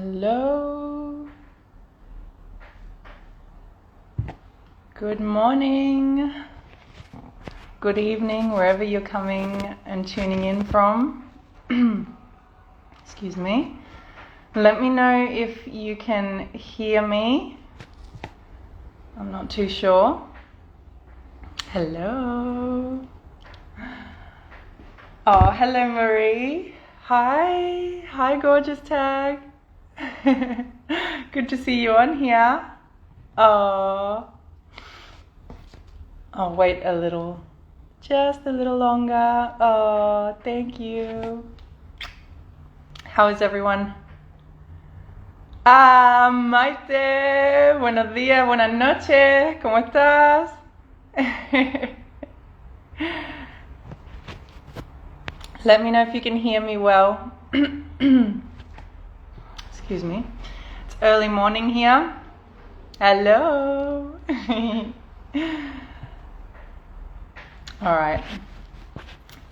Hello. Good morning. Good evening, wherever you're coming and tuning in from. Excuse me. Let me know if you can hear me. I'm not too sure. Hello. Oh, hello Marie. Hi. Hi, gorgeous tag. Good to see you on here. Oh. I'll wait a little, just a little longer. Oh, thank you. How is everyone? Maite, buenos días, buenas noches, ¿cómo estás? Let me know if you can hear me well. Excuse me. It's early morning here. Hello. All right.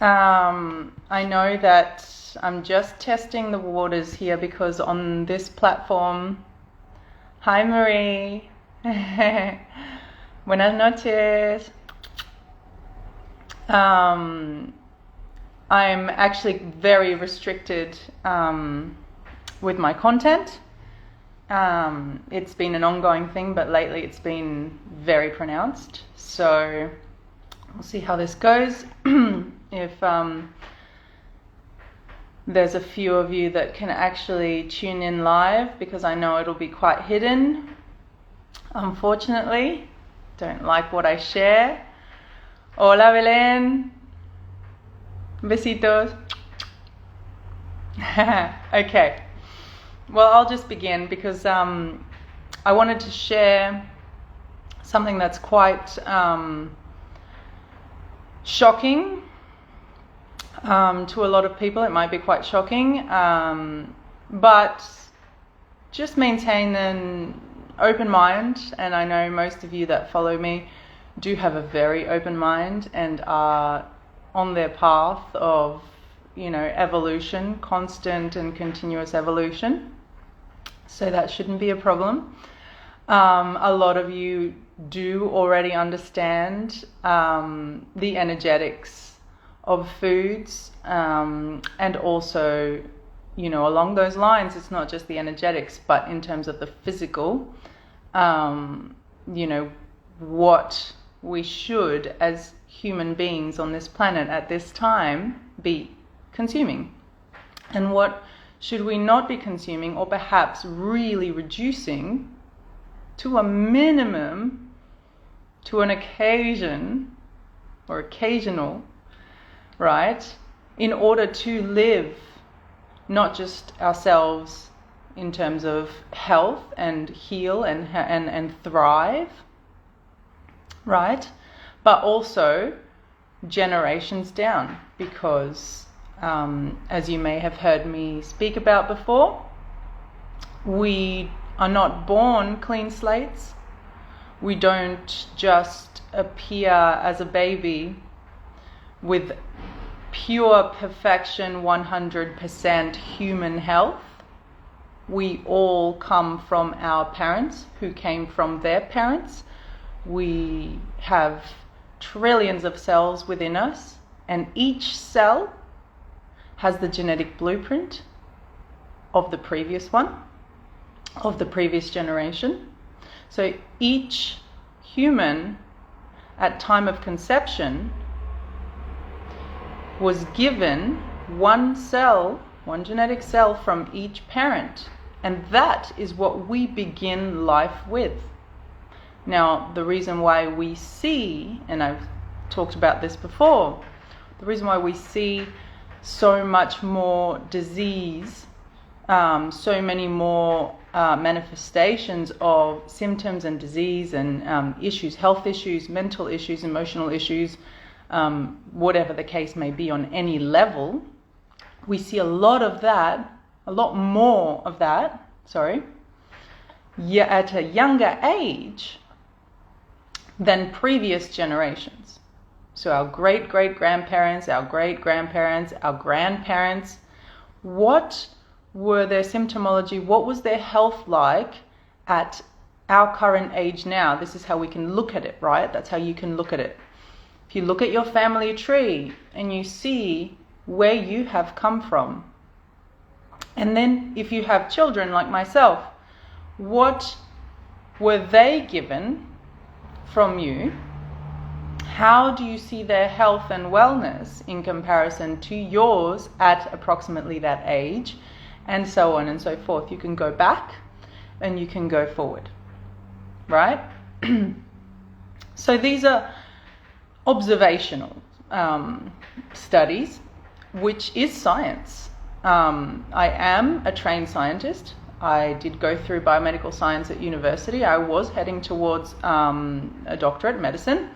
I know that I'm just testing the waters here because on this platform, hi Marie, buenas noches. I'm actually very restricted with my content. It's been an ongoing thing, but lately it's been very pronounced. So we'll see how this goes. If there's a few of you that can actually tune in live, because I know it'll be quite hidden. Unfortunately, don't like what I share. Hola Belén. Besitos. Okay. Well, I'll just begin because I wanted to share something that's quite shocking to a lot of people. It might be quite shocking, but just maintain an open mind. And I know most of you that follow me do have a very open mind and are on their path of, evolution, constant and continuous evolution. So that shouldn't be a problem. A lot of you do already understand the energetics of foods, and also, along those lines, it's not just the energetics, but in terms of the physical, what we should, as human beings on this planet at this time, be consuming, and what should we not be consuming, or perhaps really reducing to a minimum, to an occasion or occasional, right, in order to live not just ourselves in terms of health and heal and thrive, right, but also generations down, because as you may have heard me speak about before, we are not born clean slates. We don't just appear as a baby with pure perfection, 100% human health. We all come from our parents who came from their parents. We have trillions of cells within us, and each cell has the genetic blueprint of the previous one, of the previous generation. So each human at time of conception was given one cell, one genetic cell from each parent, and that is what we begin life with. Now, the reason why we see, and I've talked about this before, the reason why we see so much more disease, so many more manifestations of symptoms and disease and issues, health issues, mental issues, emotional issues, whatever the case may be on any level, we see a lot more of that, at a younger age than previous generations. So our great-great-grandparents, our great-grandparents, our grandparents, what were their symptomology? What was their health like at our current age now? This is how we can look at it, right? That's how you can look at it. If you look at your family tree and you see where you have come from, and then if you have children like myself, what were they given from you? How do you see their health and wellness in comparison to yours at approximately that age? And so on and so forth. You can go back and you can go forward, right? So these are observational studies, which is science. I am a trained scientist. I did go through biomedical science at university. I was heading towards a doctorate in medicine.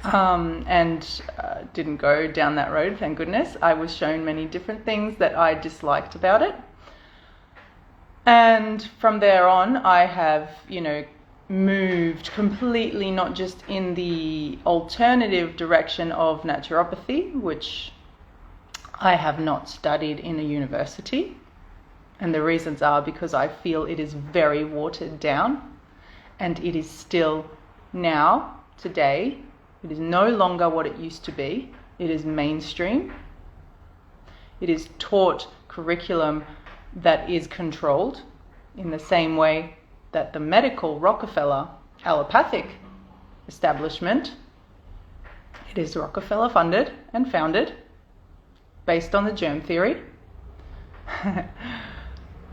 And didn't go down that road, thank goodness. I was shown many different things that I disliked about it. And from there on, I have, moved completely, not just in the alternative direction of naturopathy, which I have not studied in a university. And the reasons are because I feel it is very watered down, and it is still now, today, it is no longer what it used to be. It is mainstream. It is taught curriculum that is controlled in the same way that the medical Rockefeller allopathic establishment, it is Rockefeller funded and founded based on the germ theory.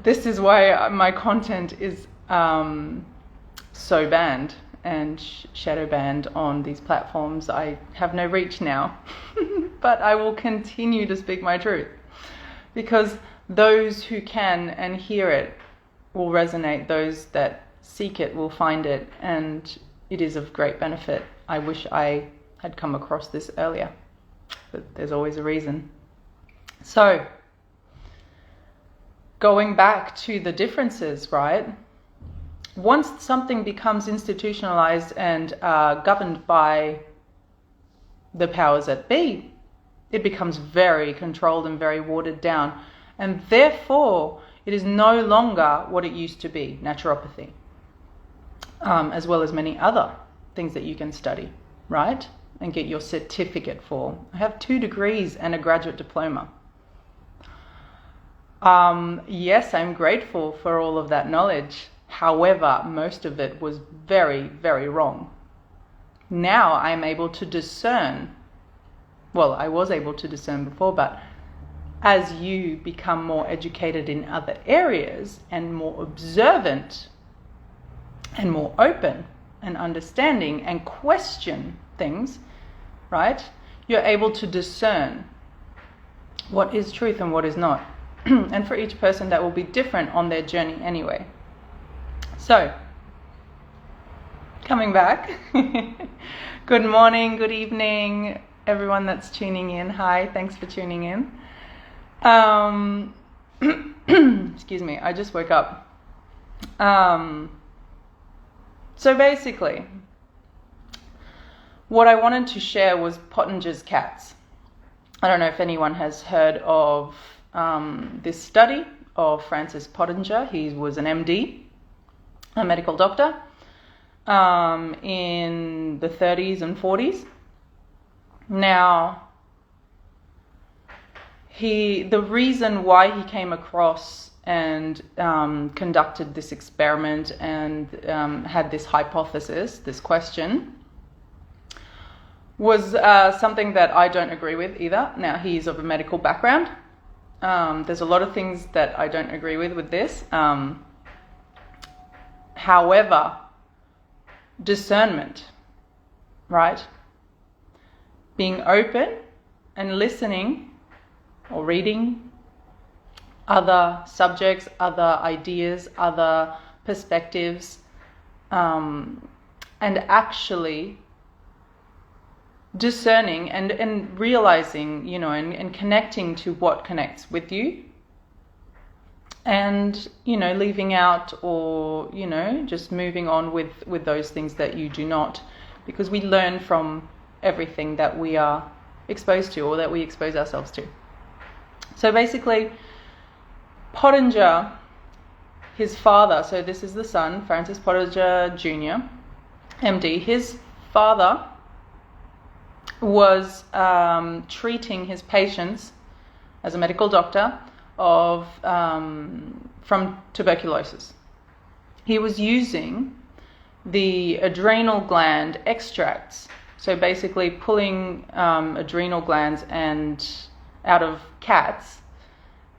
This is why my content is so banned and shadow banned on these platforms. I have no reach now, but I will continue to speak my truth, because those who can and hear it will resonate. Those that seek it will find it, and it is of great benefit. I wish I had come across this earlier, but there's always a reason. So, going back to the differences, right? Once something becomes institutionalized and governed by the powers that be, it becomes very controlled and very watered down. And therefore, it is no longer what it used to be, naturopathy, as well as many other things that you can study, right? And get your certificate for. I have 2 degrees and a graduate diploma. Yes, I'm grateful for all of that knowledge. However, most of it was very, very wrong. Now I'm able to discern. Well, I was able to discern before, but as you become more educated in other areas and more observant and more open and understanding and question things, right? You're able to discern what is truth and what is not. And for each person, that will be different on their journey anyway. So, coming back, good morning, good evening, everyone that's tuning in. Hi, thanks for tuning in. Excuse me, I just woke up. So basically, what I wanted to share was Pottenger's cats. I don't know if anyone has heard of this study of Francis Pottenger. He was an MD, a medical doctor, in the 30s and 40s. Now, the reason why he came across and conducted this experiment and had this hypothesis, this question, was something that I don't agree with either. Now, he's of a medical background. There's a lot of things that I don't agree with this. However, discernment, right? Being open and listening or reading other subjects, other ideas, other perspectives, and actually discerning and realizing, and connecting to what connects with you, and, leaving out or, just moving on with those things that you do not, because we learn from everything that we are exposed to or that we expose ourselves to. So basically, Pottenger, his father, so this is the son, Francis Pottenger Jr., MD, his father was treating his patients as a medical doctor from tuberculosis. He was using the adrenal gland extracts, so basically pulling adrenal glands out of cats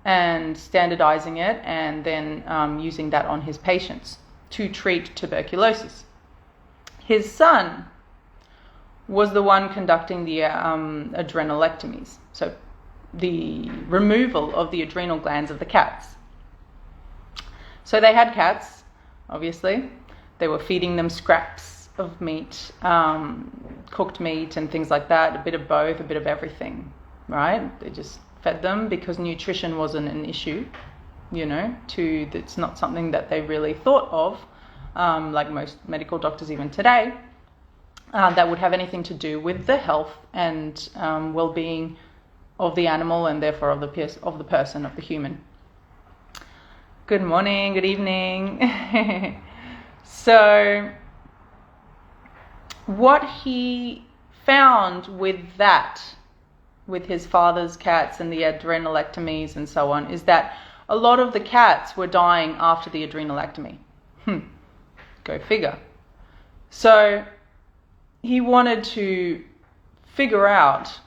and standardizing it, and then using that on his patients to treat tuberculosis. His son was the one conducting the adrenalectomies, so the removal of the adrenal glands of the cats. So they had cats, obviously. They were feeding them scraps of meat, cooked meat and things like that, a bit of both, a bit of everything, right? They just fed them because nutrition wasn't an issue, it's not something that they really thought of, like most medical doctors even today, that would have anything to do with the health and well-being of the animal and therefore of the person, of the human. Good morning, good evening. So what he found with his father's cats and the adrenalectomies and so on, is that a lot of the cats were dying after the adrenalectomy. Go figure. So he wanted to figure out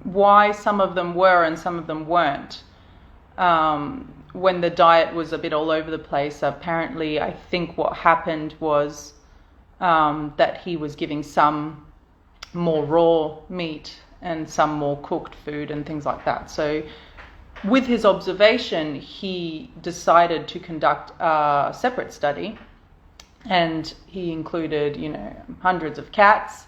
why some of them were and some of them weren't. When the diet was a bit all over the place, apparently I think what happened was that he was giving some more raw meat and some more cooked food and things like that. So with his observation, he decided to conduct a separate study, and he included, hundreds of cats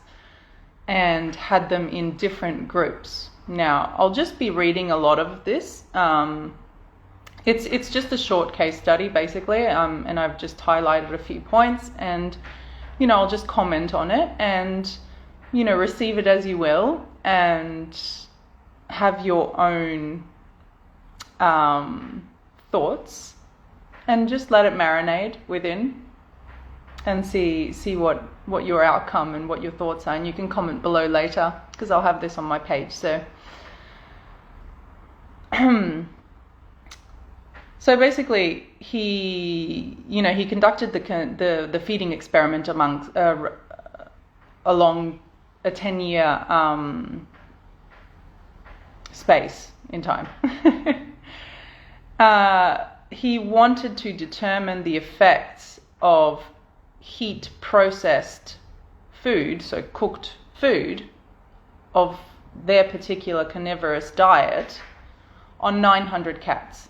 and had them in different groups. Now, I'll just be reading a lot of this. It's just a short case study, basically, and I've just highlighted a few points, and, I'll just comment on it and, receive it as you will and have your own thoughts and just let it marinate within and see what your outcome and what your thoughts are. And you can comment below later because I'll have this on my page. So so basically he conducted the feeding experiment along a 10-year space in time. He wanted to determine the effects of heat processed food, so cooked food, of their particular carnivorous diet on 900 cats.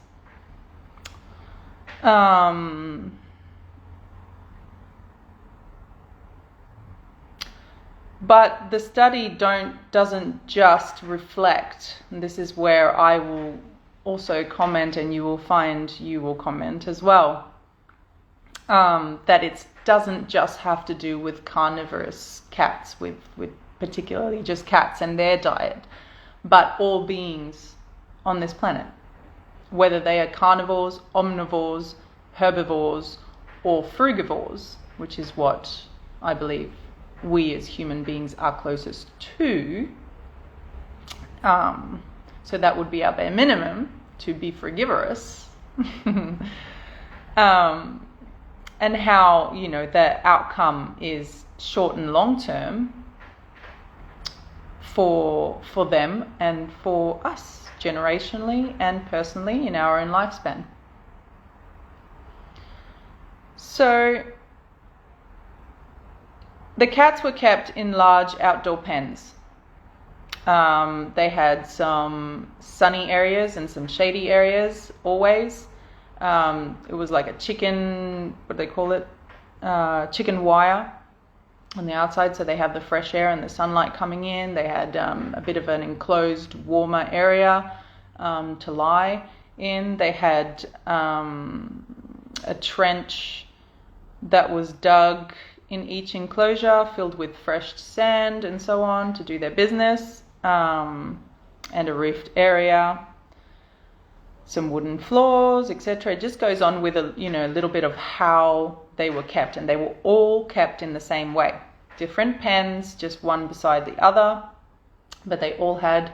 But the study doesn't just reflect, and this is where I will also comment, and you will comment as well, that it doesn't just have to do with carnivorous cats, with particularly just cats and their diet, but all beings on this planet, whether they are carnivores, omnivores, herbivores, or frugivores, which is what I believe we as human beings are closest to. So that would be our bare minimum, to be frugivorous. And how, the outcome is short and long term for them and for us, generationally and personally in our own lifespan. So the cats were kept in large outdoor pens. They had some sunny areas and some shady areas always. It was like a chicken, what do they call it? Chicken wire on the outside, so they have the fresh air and the sunlight coming in. They had a bit of an enclosed, warmer area to lie in. They had a trench that was dug in each enclosure, filled with fresh sand and so on to do their business, and a roofed area. some wooden floors, etc. It just goes on with a little bit of how they were kept, and they were all kept in the same way. Different pens, just one beside the other, but they all had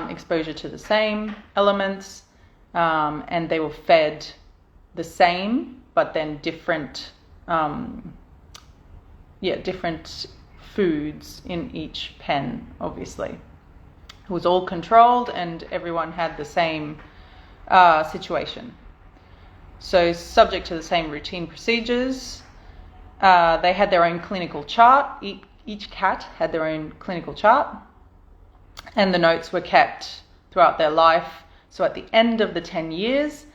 exposure to the same elements, and they were fed the same, but then different foods in each pen, obviously. It was all controlled and everyone had the same situation. So subject to the same routine procedures. They had their own clinical chart. Each cat had their own clinical chart, and the notes were kept throughout their life. So at the end of the 10 years,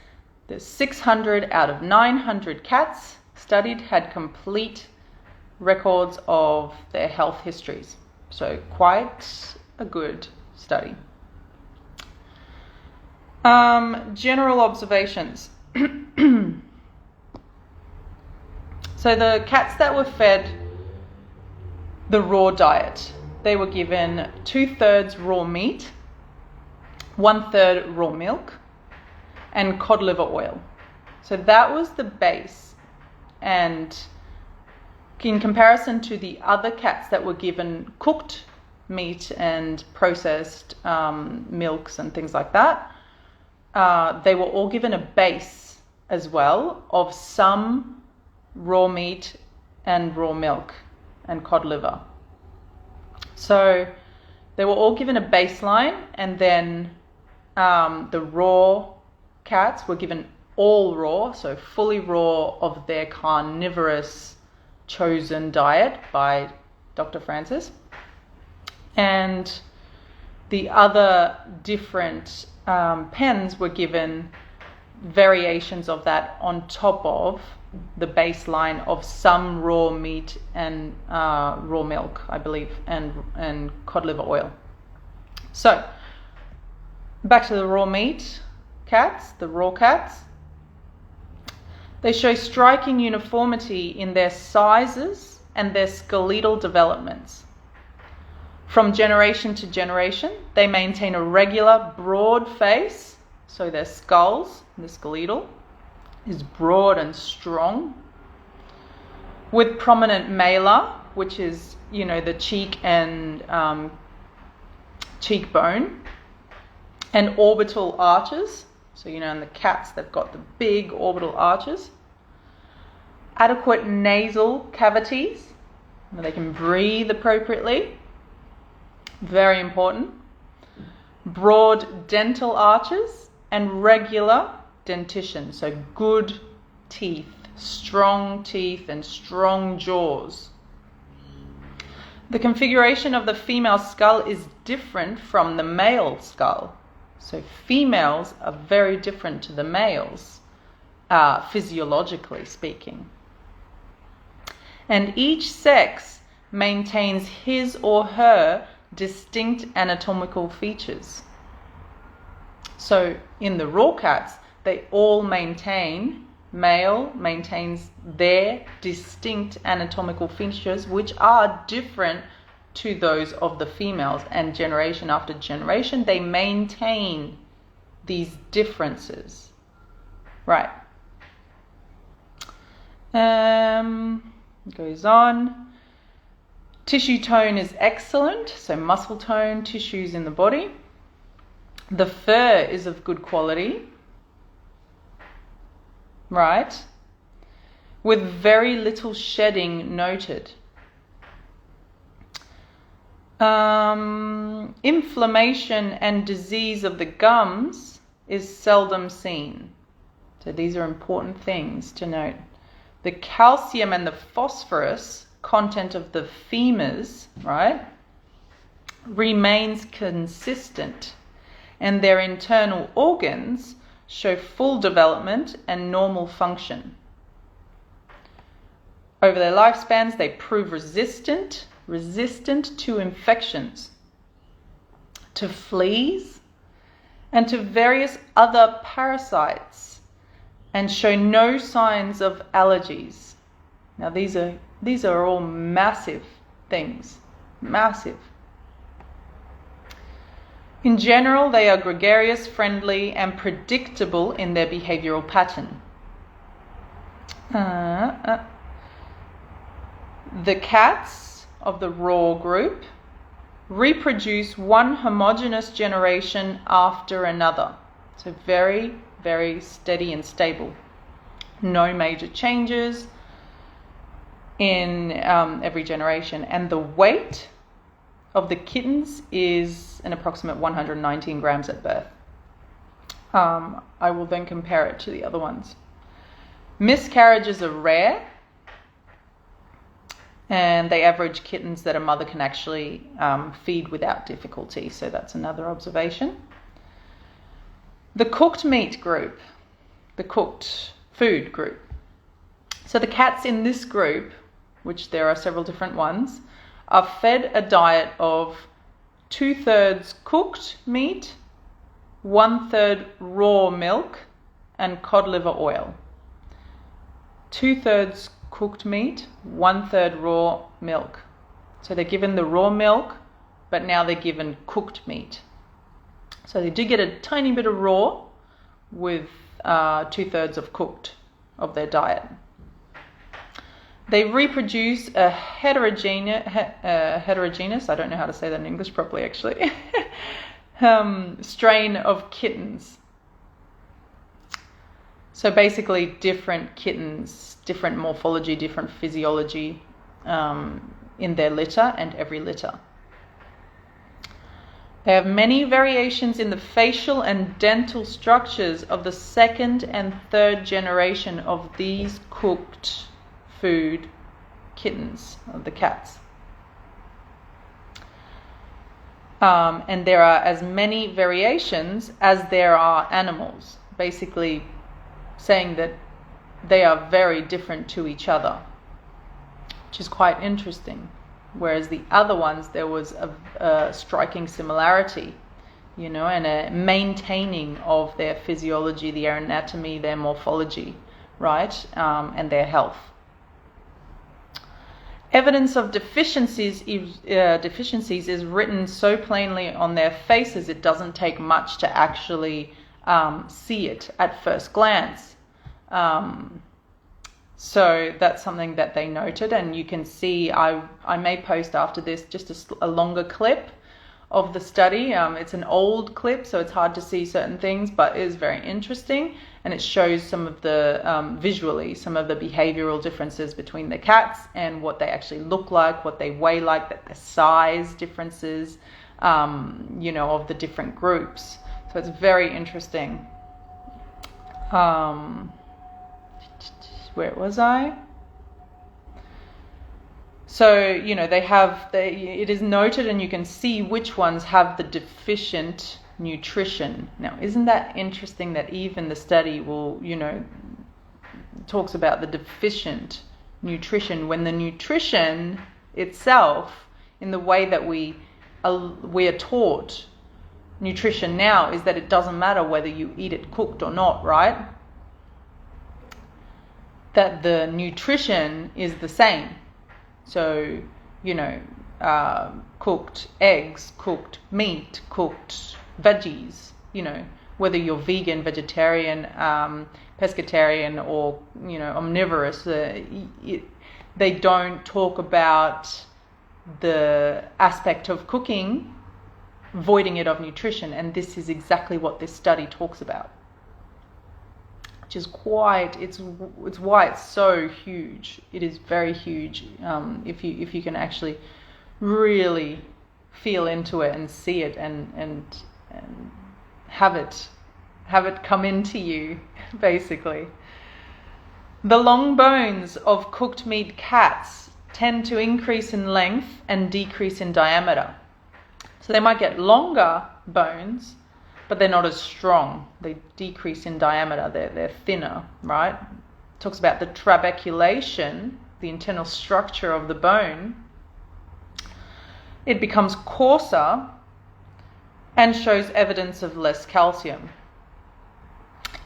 the 600 out of 900 cats studied had complete records of their health histories. So quite a good study. General observations. So the cats that were fed the raw diet, they were given 2/3 raw meat, 1/3 raw milk, and cod liver oil. So that was the base. And in comparison to the other cats that were given cooked meat and processed milks and things like that, they were all given a base as well of some raw meat and raw milk and cod liver. So they were all given a baseline, and then the raw cats were given all raw, so fully raw of their carnivorous chosen diet by Dr. Francis. And the other different pens were given variations of that on top of the baseline of some raw meat and raw milk, I believe, and cod liver oil. So back to the raw meat cats, the raw cats. They show striking uniformity in their sizes and their skeletal developments. From generation to generation, they maintain a regular, broad face, so their skulls, the skeletal, is broad and strong, with prominent malar, which is, the cheek and cheekbone, and orbital arches. So, in the cats, they've got the big orbital arches. Adequate nasal cavities, where they can breathe appropriately. Very important. Broad dental arches and regular dentition. So good teeth, and strong jaws. The configuration of the female skull is different from the male skull. So females are very different to the males, physiologically speaking. And each sex maintains his or her distinct anatomical features. So in the raw cats, they all male maintains their distinct anatomical features, which are different to those of the females, and generation after generation they maintain these differences. Right. Goes on. Tissue tone is excellent, so muscle tone, tissues in the body. The fur is of good quality. Right. With very little shedding noted. Inflammation and disease of the gums is seldom seen. So these are important things to note. The calcium and the phosphorus content of the femurs, right, remains consistent, and their internal organs show full development and normal function. Over their lifespans, they prove resistant to infections, to fleas, and to various other parasites, and show no signs of allergies. Now these are all massive things, massive. In general, they are gregarious, friendly, and predictable in their behavioral pattern. The cats of the raw group reproduce one homogeneous generation after another. So very, very steady and stable. No major changes in every generation. And the weight of the kittens is an approximate 119 grams at birth. I will then compare it to the other ones. Miscarriages are rare, and they average kittens that a mother can actually feed without difficulty. So that's another observation. The cooked meat group, the cooked food group. So the cats in this group, which there are several different ones, are fed a diet of 2/3 cooked meat, 1/3 raw milk, and cod liver oil. 2/3 cooked meat, 1/3 raw milk. So they're given the raw milk, but now they're given cooked meat. So they do get a tiny bit of raw with 2/3 of cooked of their diet. They reproduce a heterogeneous, I don't know how to say that in English properly actually, strain of kittens. So basically different kittens, different morphology, different physiology in their litter and every litter. They have many variations in the facial and dental structures of the second and third generation of these cooked food kittens, of the cats. And there are as many variations as there are animals, basically saying that they are very different to each other, which is quite interesting. Whereas the other ones, there was a striking similarity, and a maintaining of their physiology, their anatomy, their morphology, right, and their health. Evidence of deficiencies is written so plainly on their faces, it doesn't take much to actually see it at first glance. So that's something that they noted, and you can see, I may post after this just a longer clip of the study. It's an old clip, so it's hard to see certain things, but it is very interesting, and it shows some of the, visually, some of the behavioral differences between the cats and what they actually look like, what they weigh like, that the size differences, of the different groups. So it's very interesting. Where was I? So, it is noted, and you can see which ones have the deficient nutrition. Now, isn't that interesting that even the study will, talks about the deficient nutrition, when the nutrition itself, in the way that we are taught nutrition now, is that it doesn't matter whether you eat it cooked or not, right? That the nutrition is the same. So, cooked eggs, cooked meat, cooked veggies, whether you're vegan, vegetarian, pescatarian, or, omnivorous, they don't talk about the aspect of cooking voiding it of nutrition. And this is exactly what this study talks about. Which is it's why it's so huge. It is very huge. If you can actually really feel into it and see it and have it come into you, basically. The long bones of cooked meat cats tend to increase in length and decrease in diameter. So they might get longer bones, but they're not as strong. They decrease in diameter. They're thinner, right? It talks about the trabeculation, the internal structure of the bone. It becomes coarser and shows evidence of less calcium.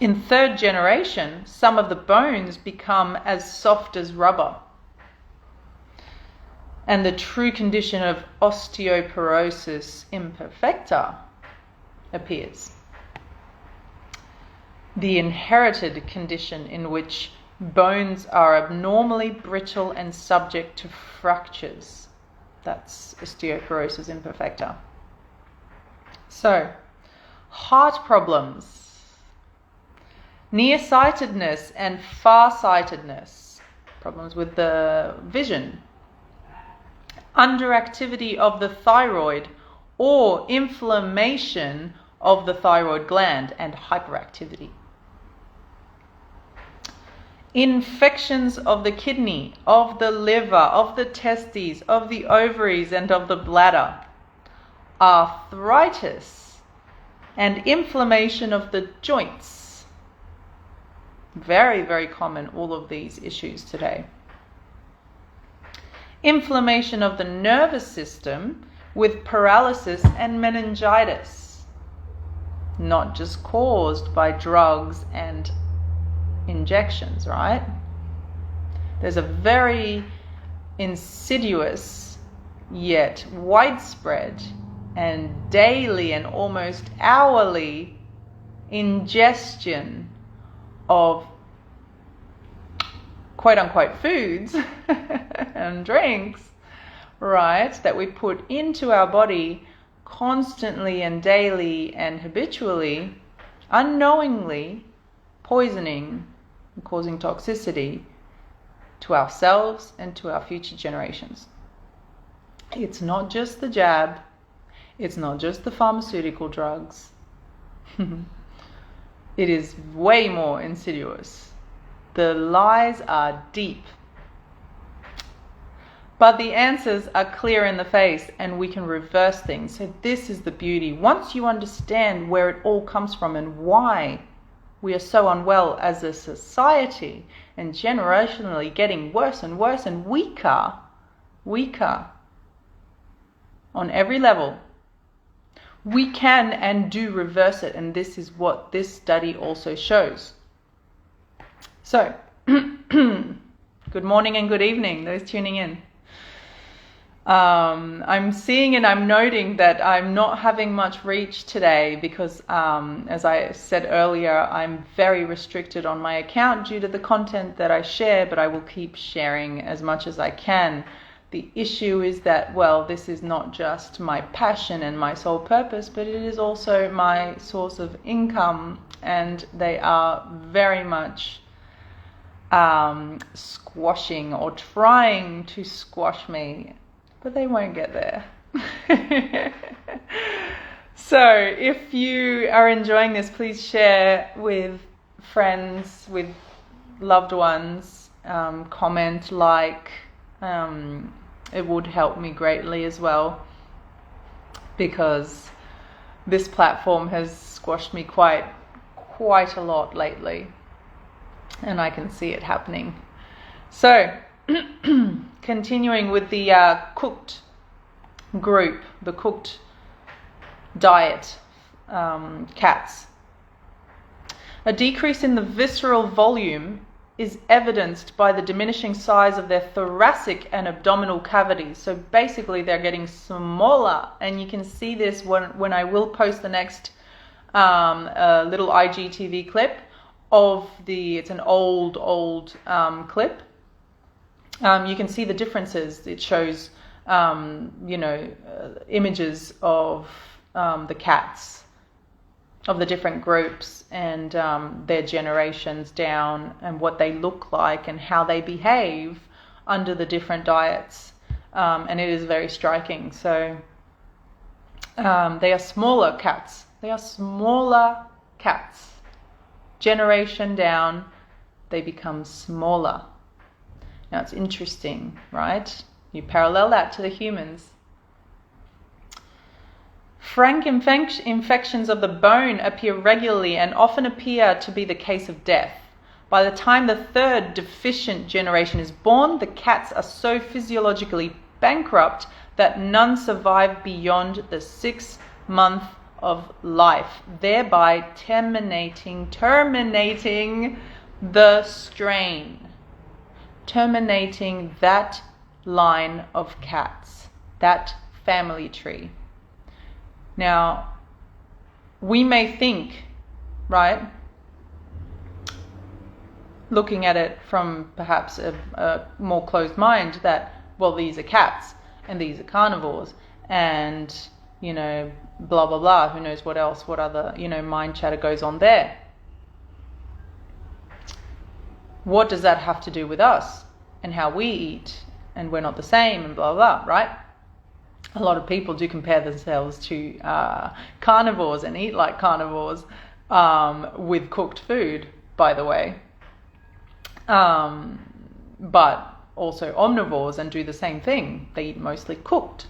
In third generation, some of the bones become as soft as rubber. And the true condition of osteoporosis imperfecta appears. The inherited condition in which bones are abnormally brittle and subject to fractures. That's osteoporosis imperfecta. So, heart problems, nearsightedness and farsightedness, problems with the vision, underactivity of the thyroid or inflammation of the thyroid gland and hyperactivity. Infections of the kidney, of the liver, of the testes, of the ovaries and of the bladder. Arthritis and inflammation of the joints. Very, very common, all of these issues today. Inflammation of the nervous system with paralysis and meningitis. Not just caused by drugs and injections, right? There's a very insidious yet widespread and daily and almost hourly ingestion of quote unquote foods and drinks, right, that we put into our body constantly and daily and habitually, unknowingly poisoning and causing toxicity to ourselves and to our future generations. It's not just the jab, it's not just the pharmaceutical drugs. It is way more insidious. The lies are deep. But the answers are clear in the face and we can reverse things. So this is the beauty. Once you understand where it all comes from and why we are so unwell as a society and generationally getting worse and worse and weaker on every level, we can and do reverse it. And this is what this study also shows. So, good morning and good evening, those tuning in. I'm seeing and I'm noting that I'm not having much reach today because, as I said earlier, I'm very restricted on my account due to the content that I share, but I will keep sharing as much as I can. The issue is that, well, this is not just my passion and my sole purpose, but it is also my source of income, and they are very much squashing or trying to squash me. But they won't get there. So if you are enjoying this, please share with friends, with loved ones, comment, like. It would help me greatly as well, because this platform has squashed me quite a lot lately, and I can see it happening. So continuing with the cooked group, the cooked diet, cats. A decrease in the visceral volume is evidenced by the diminishing size of their thoracic and abdominal cavities. So basically they're getting smaller, and you can see this when I will post the next little IGTV clip of it's an old clip. You can see the differences. It shows, images of the cats of the different groups and their generations down and what they look like and how they behave under the different diets. And it is very striking. So they are smaller cats. Generation down, they become smaller. Now it's interesting, right? You parallel that to the humans. Frank infections of the bone appear regularly and often appear to be the case of death. By the time the third deficient generation is born, the cats are so physiologically bankrupt that none survive beyond the 6th month of life, thereby terminating the strain, terminating that line of cats, that family tree. Now, we may think, right, looking at it from perhaps a more closed mind, that, well, these are cats and these are carnivores and, blah, blah, blah, who knows what else, what other, mind chatter goes on there. What does that have to do with us and how we eat? And we're not the same and blah, blah, blah, right? A lot of people do compare themselves to carnivores and eat like carnivores with cooked food, by the way. But also omnivores and do the same thing. They eat mostly cooked.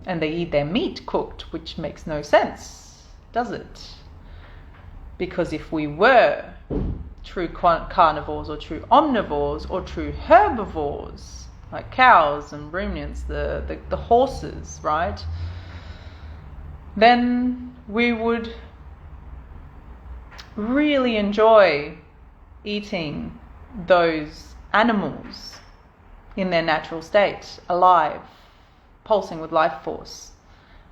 And they eat their meat cooked, which makes no sense, does it? Because if we were true carnivores or true omnivores or true herbivores, like cows and ruminants, the horses, right? Then we would really enjoy eating those animals in their natural state, alive, pulsing with life force.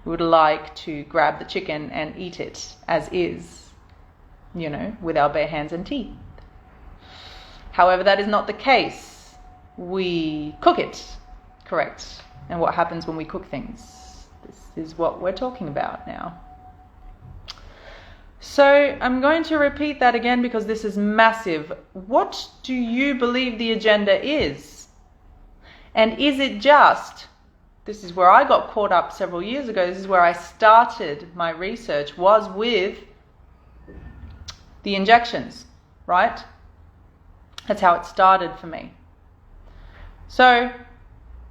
We would like to grab the chicken and eat it as is, with our bare hands and teeth. However, that is not the case. We cook it, correct? And what happens when we cook things? This is what we're talking about now. So I'm going to repeat that again because this is massive. What do you believe the agenda is? And is it just, this is where I got caught up several years ago, this is where I started my research, was with the injections, right? That's how it started for me. So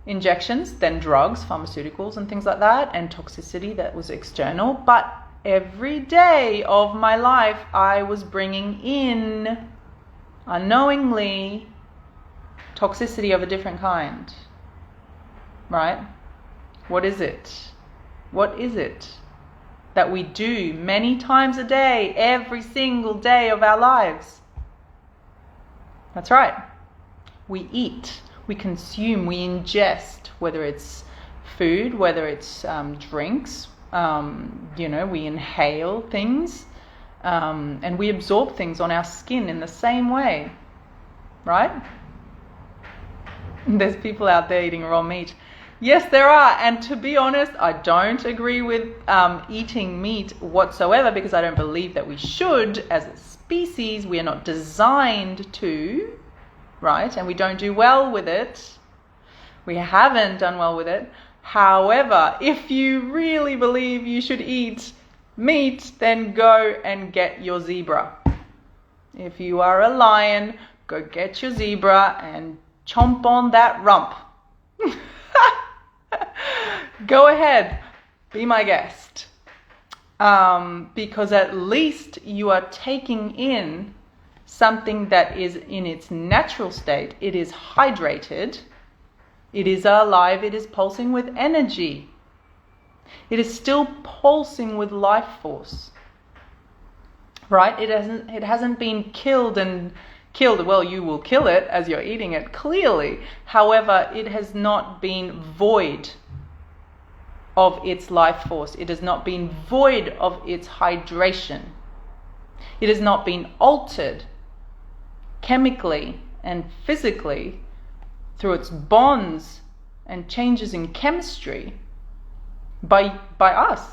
injections, then drugs, pharmaceuticals and things like that, and toxicity that was external. But every day of my life, I was bringing in, unknowingly, toxicity of a different kind, right? What is it? What is it that we do many times a day, every single day of our lives? That's right. We eat, we consume, we ingest, whether it's food, whether it's drinks, we inhale things, and we absorb things on our skin in the same way, right? There's people out there eating raw meat. Yes, there are. And to be honest, I don't agree with eating meat whatsoever, because I don't believe that we should as a species. We are not designed to, right? And we don't do well with it. We haven't done well with it. However, if you really believe you should eat meat, then go and get your zebra. If you are a lion, go get your zebra and chomp on that rump. Go ahead, be my guest. Because at least you are taking in something that is in its natural state. It is hydrated. It is alive. It is pulsing with energy. It is still pulsing with life force. Right? It hasn't been killed. Well, you will kill it as you're eating it, clearly. However, it has not been void of its life force. It has not been void of its hydration. It has not been altered chemically and physically through its bonds and changes in chemistry by us.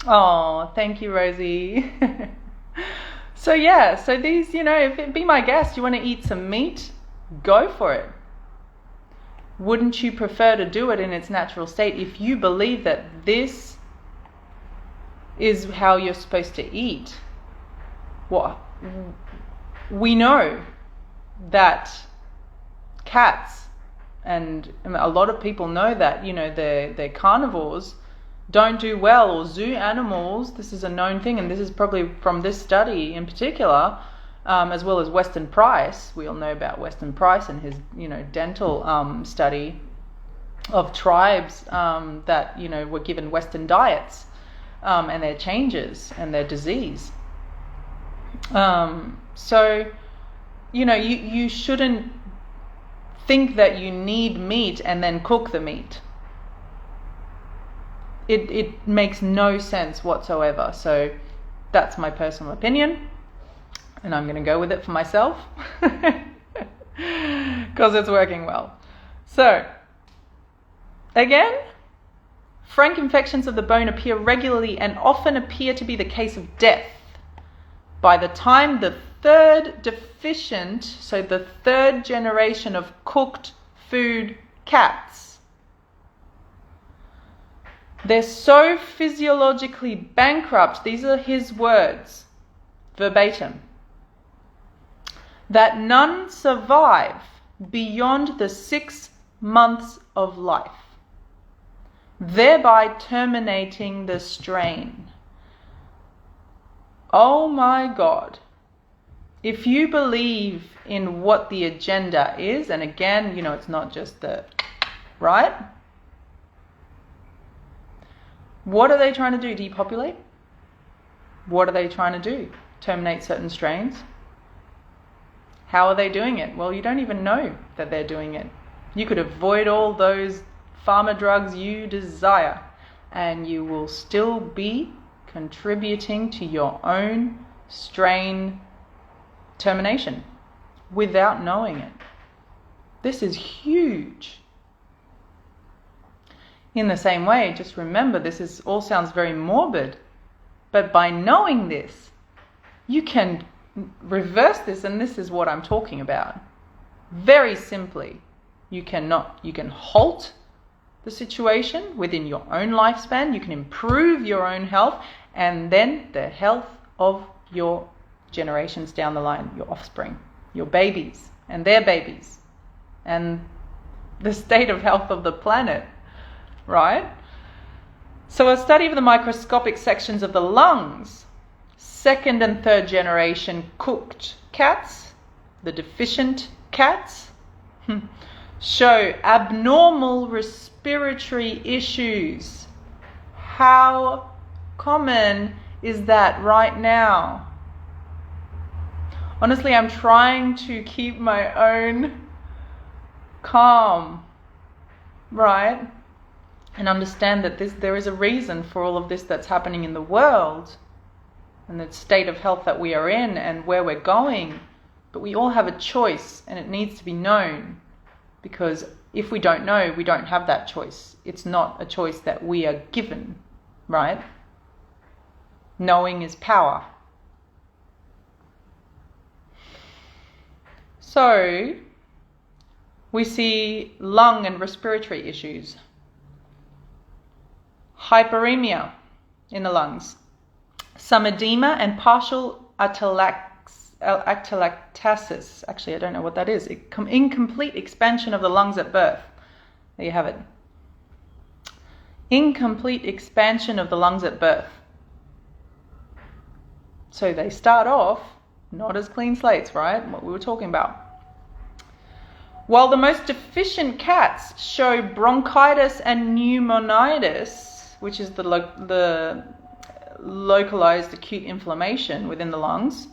Oh, thank you, Rosie. So these, if it be my guest, you want to eat some meat, go for it. Wouldn't you prefer to do it in its natural state if you believe that this is how you're supposed to eat? Well, we know that cats, and a lot of people know that, they're carnivores, don't do well, or zoo animals. This is a known thing, and this is probably from this study in particular, as well as Weston Price. We all know about Weston Price and his, dental study of tribes that, were given Western diets and their changes and their disease. You shouldn't think that you need meat and then cook the meat. it makes no sense whatsoever. So that's my personal opinion, and I'm going to go with it for myself because it's working well. So again, frank infections of the bone appear regularly and often appear to be the case of death by the time the third deficient, so the third generation of cooked food cats, they're so physiologically bankrupt, these are his words, verbatim, that none survive beyond the 6 months of life, thereby terminating the strain. Oh my God. If you believe in what the agenda is, and again, it's not just right? What are they trying to do? Depopulate? What are they trying to do? Terminate certain strains? How are they doing it? Well, you don't even know that they're doing it. You could avoid all those pharma drugs you desire, and you will still be contributing to your own strain termination without knowing it. This is huge. In the same way, just remember, this all sounds very morbid, but by knowing this, you can reverse this, and this is what I'm talking about. Very simply, you can halt the situation within your own lifespan, you can improve your own health, and then the health of your generations down the line, your offspring, your babies and their babies, and the state of health of the planet, right? So a study of the microscopic sections of the lungs, second and third generation cooked cats, the deficient cats, show abnormal respiratory issues. How common is that right now? Honestly, I'm trying to keep my own calm, right? And understand that there is a reason for all of this that's happening in the world and the state of health that we are in and where we're going. But we all have a choice, and it needs to be known, because if we don't know, we don't have that choice. It's not a choice that we are given, right? Knowing is power. So we see lung and respiratory issues. Hyperemia in the lungs. Some edema and partial atelectasis. Actually, I don't know what that is. Incomplete expansion of the lungs at birth. There you have it. Incomplete expansion of the lungs at birth. So they start off not as clean slates, right? What we were talking about. While the most deficient cats show bronchitis and pneumonitis, which is the localized acute inflammation within the lungs,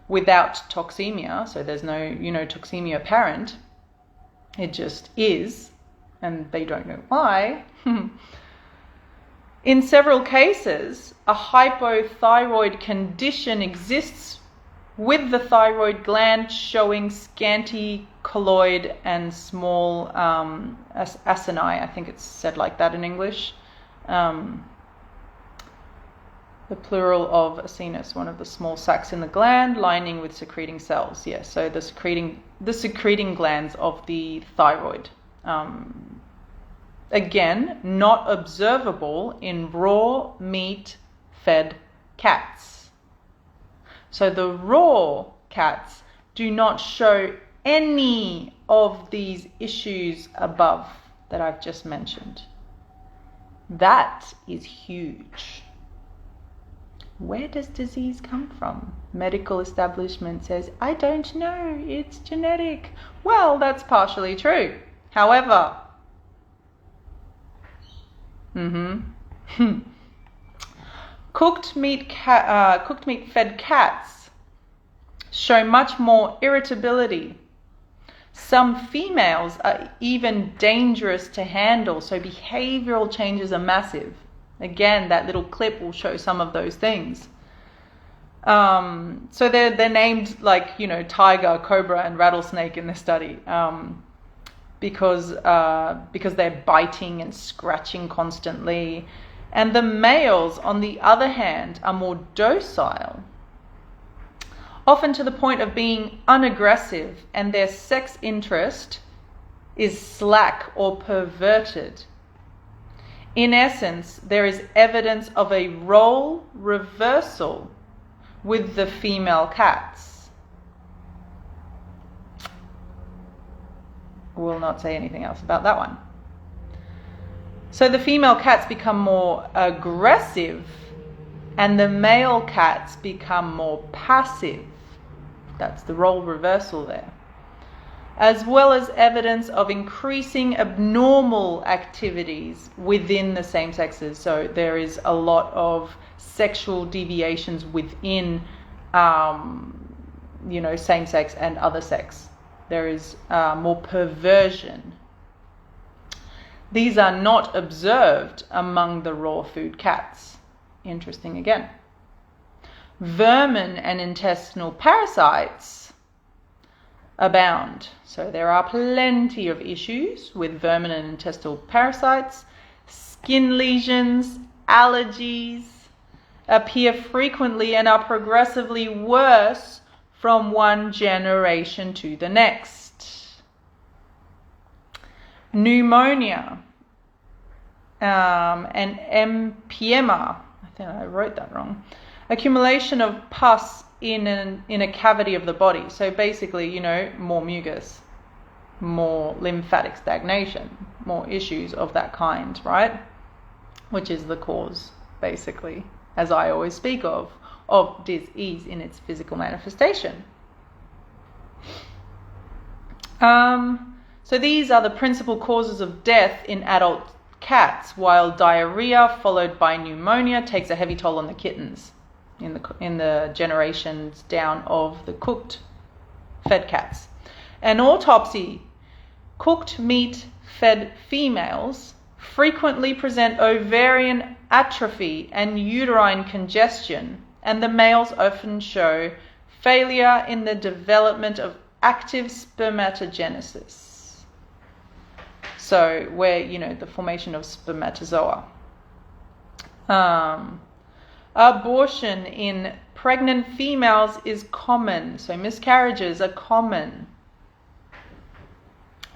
without toxemia, so there's no, toxemia apparent, it just is, and they don't know why. In several cases, a hypothyroid condition exists with the thyroid gland showing scanty colloid and small acini. I think it's said like that in English. The plural of acinus, one of the small sacs in the gland lining with secreting cells. Yes, so the secreting glands of the thyroid. Again, not observable in raw meat-fed cats. So the raw cats do not show any of these issues above that I've just mentioned. That is huge. Where does disease come from? Medical establishment says, I don't know, it's genetic. Well, that's partially true. However, cooked meat fed cats show much more irritability. Some females are even dangerous to handle, so behavioral changes are massive. Again, that little clip will show some of those things. So they're named like, tiger, cobra, and rattlesnake in this study, because they're biting and scratching constantly. And the males, on the other hand, are more docile, often to the point of being unaggressive, and their sex interest is slack or perverted. In essence, there is evidence of a role reversal with the female cats. We'll not say anything else about that one. So the female cats become more aggressive and the male cats become more passive. That's the role reversal there. As well as evidence of increasing abnormal activities within the same sexes. So there is a lot of sexual deviations within, same sex and other sex. There is more perversion. These are not observed among the raw food cats. Interesting again. Vermin and intestinal parasites abound. So there are plenty of issues with vermin and intestinal parasites. Skin lesions, allergies appear frequently and are progressively worse from one generation to the next. Pneumonia and empyema, I think I wrote that wrong, accumulation of pus in a cavity of the body. So basically, more mucus, more lymphatic stagnation, more issues of that kind, right? Which is the cause, basically, as I always speak of disease in its physical manifestation. So these are the principal causes of death in adult cats, while diarrhea followed by pneumonia takes a heavy toll on the kittens in the generations down of the cooked fed cats. An autopsy: cooked meat fed females frequently present ovarian atrophy and uterine congestion, and the males often show failure in the development of active spermatogenesis. So where, the formation of spermatozoa. Abortion in pregnant females is common, so miscarriages are common.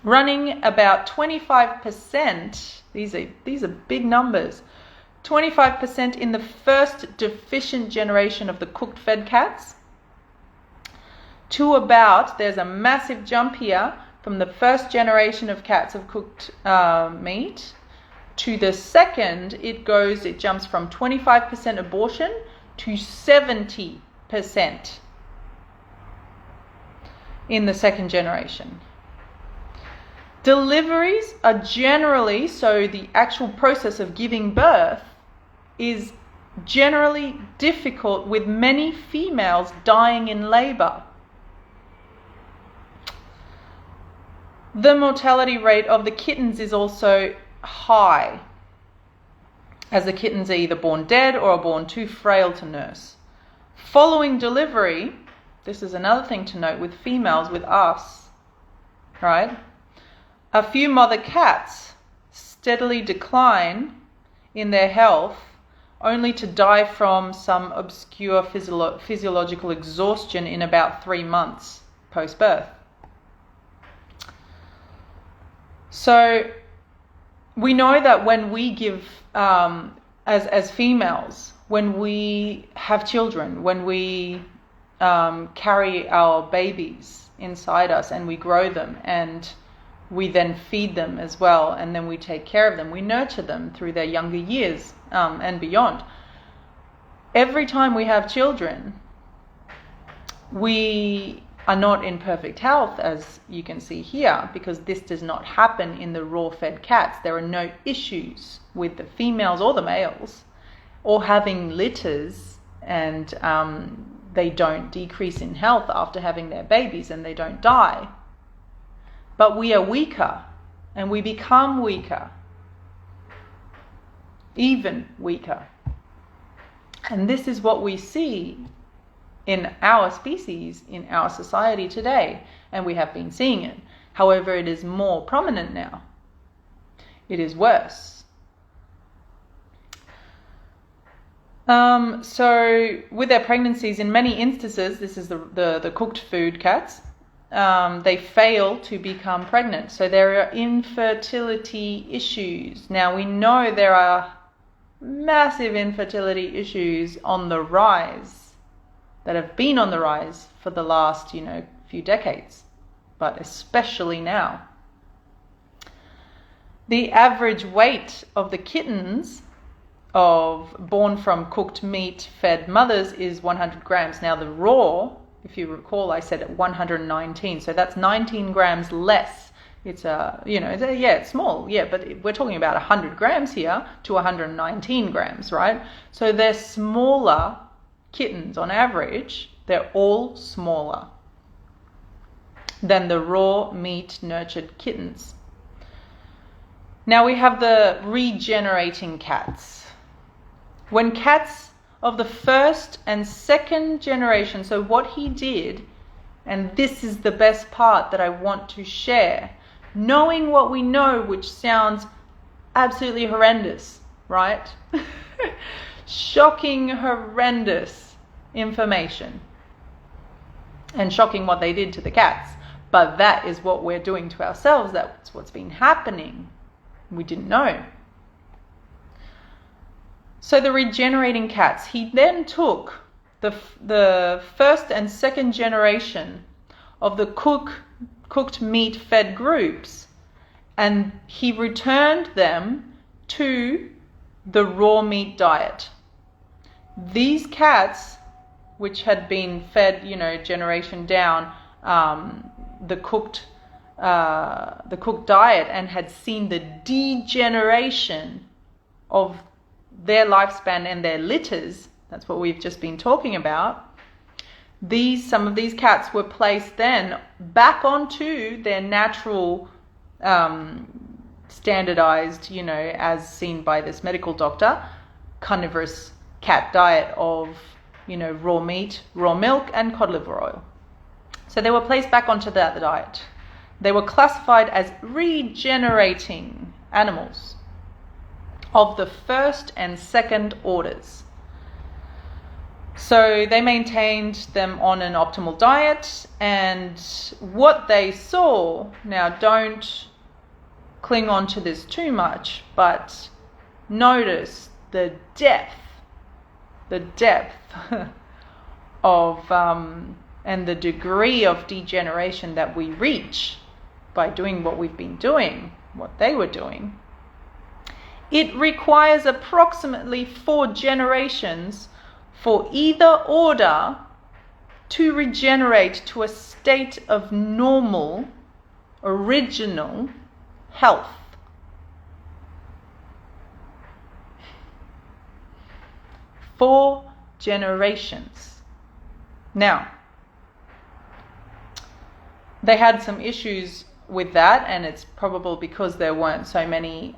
Running about 25%, these are big numbers, 25% in the first deficient generation of the cooked fed cats, to about, there's a massive jump here, from the first generation of cats of cooked meat to the second, it jumps from 25% abortion to 70% in the second generation. Deliveries are generally, so the actual process of giving birth is generally difficult, with many females dying in labor. The mortality rate of the kittens is also high, as the kittens are either born dead or are born too frail to nurse. Following delivery, this is another thing to note with females, with us, right? A few mother cats steadily decline in their health, only to die from some obscure physiological exhaustion in about 3 months post-birth. So we know that when we give, as females, when we have children, when we carry our babies inside us and we grow them, and we then feed them as well, and then we take care of them, we nurture them through their younger years and beyond. Every time we have children, we are not in perfect health, as you can see here, because this does not happen in the raw fed cats. There are no issues with the females or the males, or having litters, and they don't decrease in health after having their babies, and they don't die. But we are weaker, and we become weaker even weaker. And this is what we see in our species, in our society today, and we have been seeing it. However, it is more prominent now. It is worse. So with their pregnancies, in many instances, this is the cooked food cats, they fail to become pregnant. So there are infertility issues. Now we know there are massive infertility issues on the rise, that have been on the rise for the last, few decades, but especially now. The average weight of the kittens born from cooked meat fed mothers is 100 grams. Now the raw, if you recall, I said 119, so that's 19 grams less. It's it's small, but we're talking about 100 grams here to 119 grams, right? So they're smaller kittens on average. They're all smaller than the raw meat nurtured kittens. Now we have the regenerating cats. When cats of the first and second generation, so what he did, and this is the best part that I want to share, knowing what we know, which sounds absolutely horrendous, right? Shocking, horrendous information. And shocking what they did to the cats. But that is what we're doing to ourselves. That's what's been happening. We didn't know. So the regenerating cats, he then took the first and second generation of the cooked meat fed groups, and he returned them to the raw meat diet. These cats, which had been fed, generation down, the cooked diet, and had seen the degeneration of their lifespan and their litters, that's what we've just been talking about. Some of these cats were placed then back onto their natural, standardized, as seen by this medical doctor, carnivorous cat diet of, raw meat, raw milk, and cod liver oil. So they were placed back onto that diet. They were classified as regenerating animals of the first and second orders. So they maintained them on an optimal diet, and what they saw, now don't cling on to this too much, but notice the depth of and the degree of degeneration that we reach by doing what we've been doing, what they were doing. It requires approximately 4 generations for either order to regenerate to a state of normal, original health. Four generations. Now, they had some issues with that, and it's probable because there weren't so many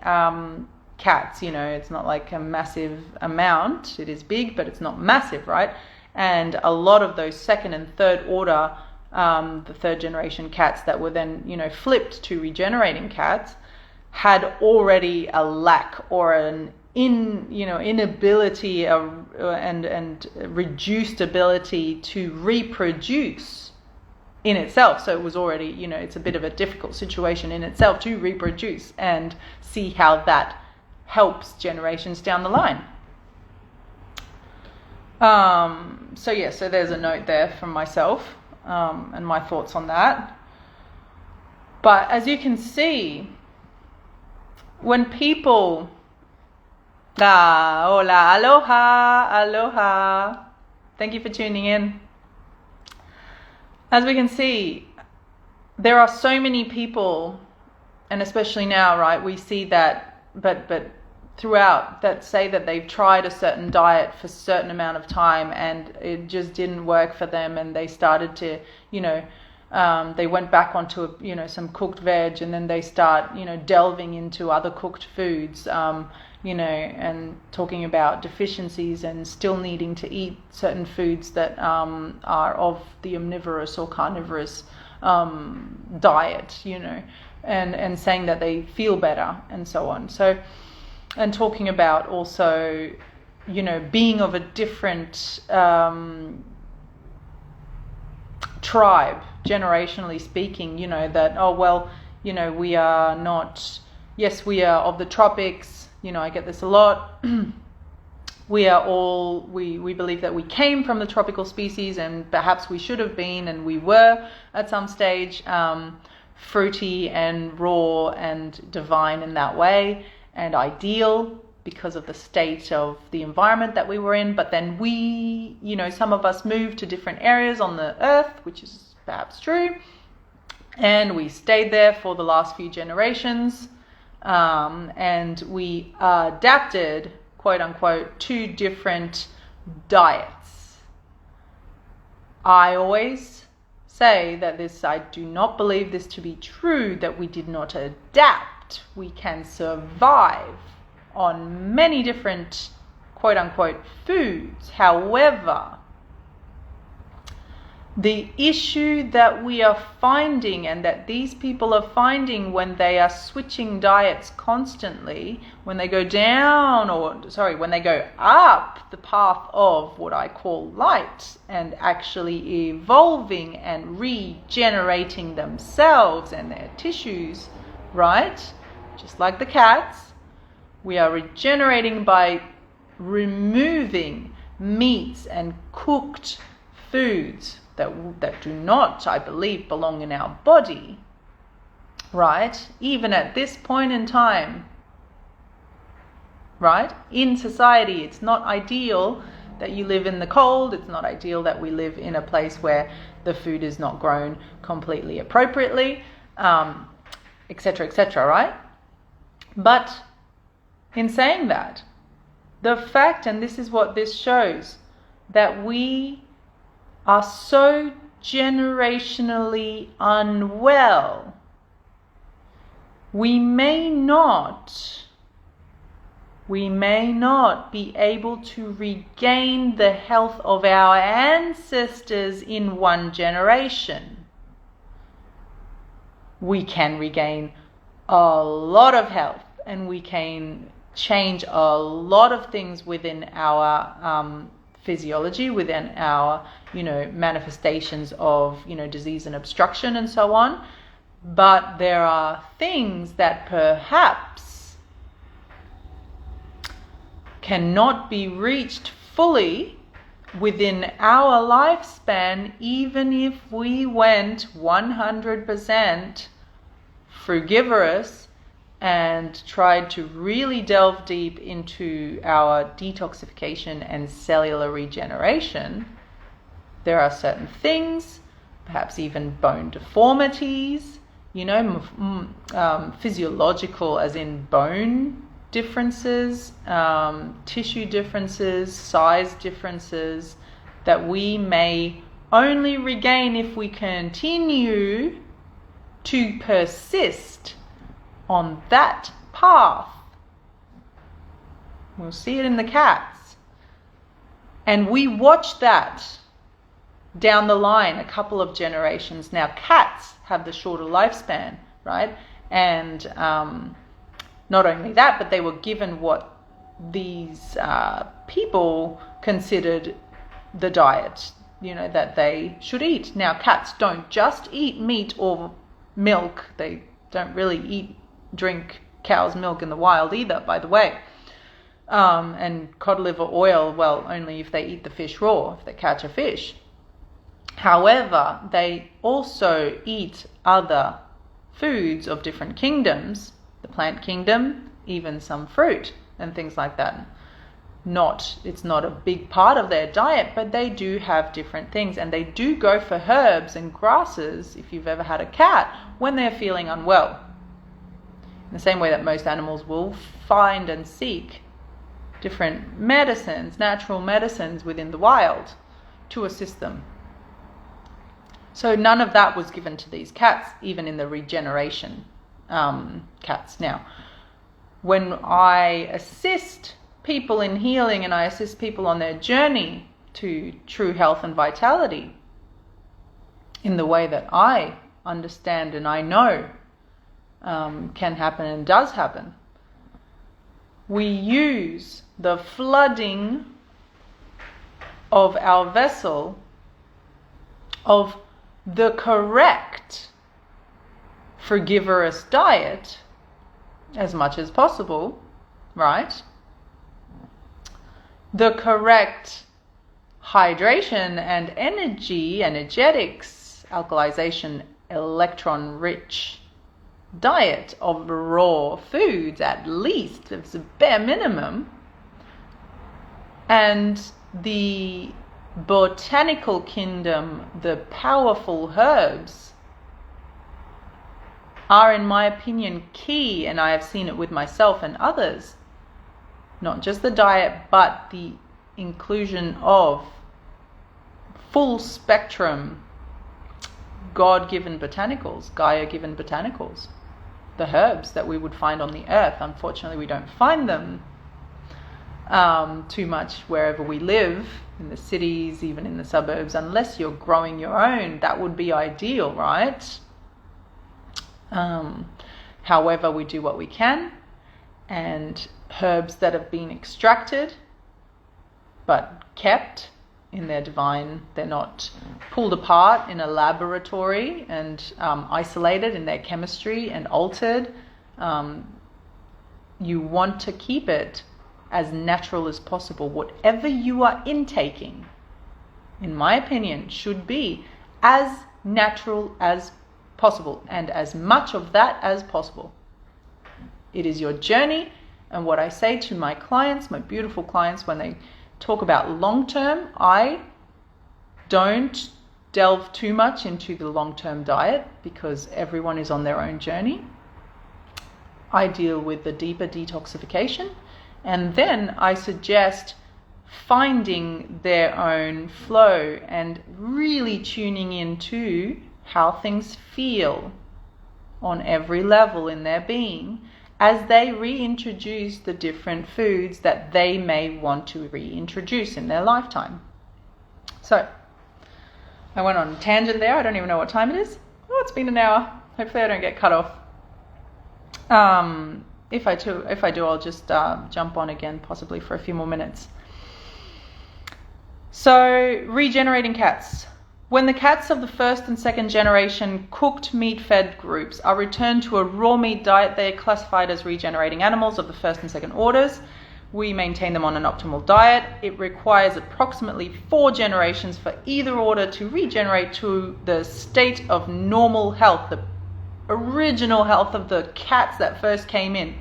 cats. It's not like a massive amount. It is big, but it's not massive, right? And a lot of those second and third order, the third generation cats that were then, flipped to regenerating cats, had already a lack or an inability and reduced ability to reproduce in itself. So it was already, it's a bit of a difficult situation in itself to reproduce, and see how that helps generations down the line. So there's a note there from myself, and my thoughts on that. But as you can see, when people, hola, aloha, thank you for tuning in. As we can see, there are so many people, and especially now, right, we see that, but throughout, that say that they've tried a certain diet for a certain amount of time and it just didn't work for them, and they started to, they went back onto, some cooked veg, and then they start, delving into other cooked foods, and talking about deficiencies and still needing to eat certain foods that are of the omnivorous or carnivorous diet, and saying that they feel better and so on. So, and talking about also, being of a different tribe, generationally speaking, that, we are not, yes, we are of the tropics, I get this a lot. We are all, we believe that we came from the tropical species, and perhaps we should have been, and we were at some stage, fruity and raw and divine in that way, and ideal because of the state of the environment that we were in. But then we, some of us moved to different areas on the earth, which is perhaps true, and we stayed there for the last few generations, and we adapted, quote unquote, to different diets. I always say that I do not believe this to be true, that we did not adapt. We can survive on many different, quote unquote, foods. However, the issue that we are finding, and that these people are finding when they are switching diets constantly, when they go when they go up the path of what I call light, and actually evolving and regenerating themselves and their tissues, right? Just like the cats, we are regenerating by removing meats and cooked foods that do not, I believe, belong in our body, right? Even at this point in time, right? In society, it's not ideal that you live in the cold. It's not ideal that we live in a place where the food is not grown completely appropriately, etc., right? But in saying that, the fact, and this is what this shows, that we are so generationally unwell, we may not be able to regain the health of our ancestors in one generation. We can regain a lot of health, and we can change a lot of things within our physiology, within our, manifestations of, disease and obstruction and so on. But there are things that perhaps cannot be reached fully within our lifespan, even if we went 100% frugivorous and tried to really delve deep into our detoxification and cellular regeneration. There are certain things, perhaps even bone deformities, physiological as in bone differences, tissue differences, size differences, that we may only regain if we continue to persist on that path. We'll see it in the cats. And we watch that down the line a couple of generations. Now, cats have the shorter lifespan, right? And not only that, but they were given what these people considered the diet, that they should eat. Now, cats don't just eat meat or milk. They don't really drink cow's milk in the wild either, by the way. And cod liver oil, well, only if they eat the fish raw, if they catch a fish. However, they also eat other foods of different kingdoms, the plant kingdom, even some fruit and things like that. It's not a big part of their diet, but they do have different things, and they do go for herbs and grasses, if you've ever had a cat, when they're feeling unwell. In the same way that most animals will find and seek different medicines, natural medicines within the wild to assist them. So none of that was given to these cats, even in the regeneration cats. Now, when I assist people in healing and I assist people on their journey to true health and vitality in the way that I understand and I know can happen and does happen, we use the flooding of our vessel of the correct frugivorous diet as much as possible, right? The correct hydration and energetics, alkalization, electron-rich diet of raw foods, at least, it's a bare minimum. And the botanical kingdom, the powerful herbs, are, in my opinion, key, and I have seen it with myself and others. Not just the diet, but the inclusion of full spectrum God-given botanicals, Gaia-given botanicals, the herbs that we would find on the earth. Unfortunately, we don't find them too much wherever we live, in the cities, even in the suburbs, unless you're growing your own. That would be ideal, right? However, we do what we can, and herbs that have been extracted but kept in their divine, they're not pulled apart in a laboratory and isolated in their chemistry and altered. You want to keep it as natural as possible. Whatever you are intaking, in my opinion, should be as natural as possible, and as much of that as possible. It is your journey, and what I say to my clients, my beautiful clients, when they talk about long-term, I don't delve too much into the long-term diet because everyone is on their own journey. I deal with the deeper detoxification, and then I suggest finding their own flow and really tuning into how things feel on every level in their being as they reintroduce the different foods that they may want to reintroduce in their lifetime. So, I went on a tangent there. I don't even know what time it is. Oh, it's been an hour. Hopefully I don't get cut off. If I do, I'll just jump on again, possibly for a few more minutes. So, regenerating cats. When the cats of the first and second generation cooked meat-fed groups are returned to a raw meat diet, they are classified as regenerating animals of the first and second orders. We maintain them on an optimal diet. It requires approximately 4 generations for either order to regenerate to the state of normal health, the original health of the cats that first came in.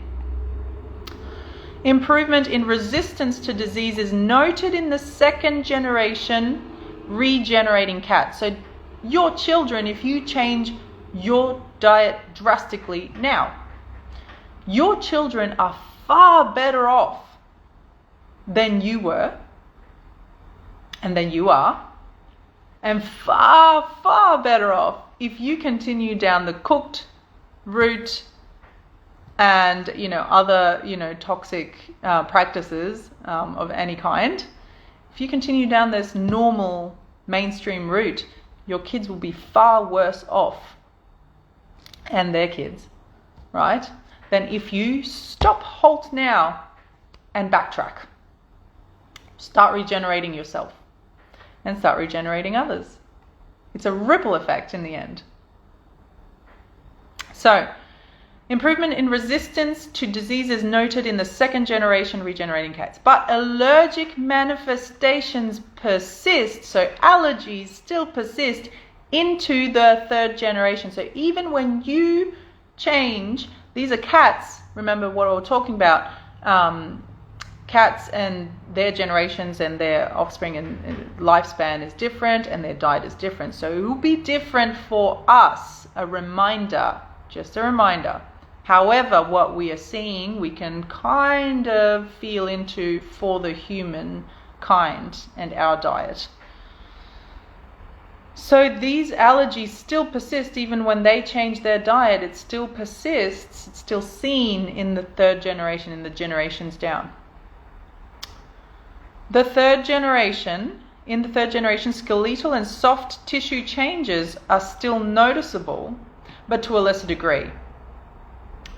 Improvement in resistance to disease is noted in the second generation regenerating cats. So your children, if you change your diet drastically now, your children are far better off than you were and than you are, and far, far better off if you continue down the cooked route and other toxic practices of any kind. If you continue down this normal mainstream route, your kids will be far worse off, and their kids, right, than if you stop, halt now, and backtrack. Start regenerating yourself and start regenerating others. It's a ripple effect in the end. So, improvement in resistance to diseases noted in the second generation regenerating cats, but allergic manifestations persist, so allergies still persist into the third generation. So even when you change, these are cats, remember what we're talking about, cats and their generations and their offspring and lifespan is different, and their diet is different. So it will be different for us, a reminder, just a reminder. However, what we are seeing, we can kind of feel into for the human kind and our diet. So these allergies still persist even when they change their diet. It still persists. It's still seen in the third generation, in the generations down. In the third generation, skeletal and soft tissue changes are still noticeable, but to a lesser degree,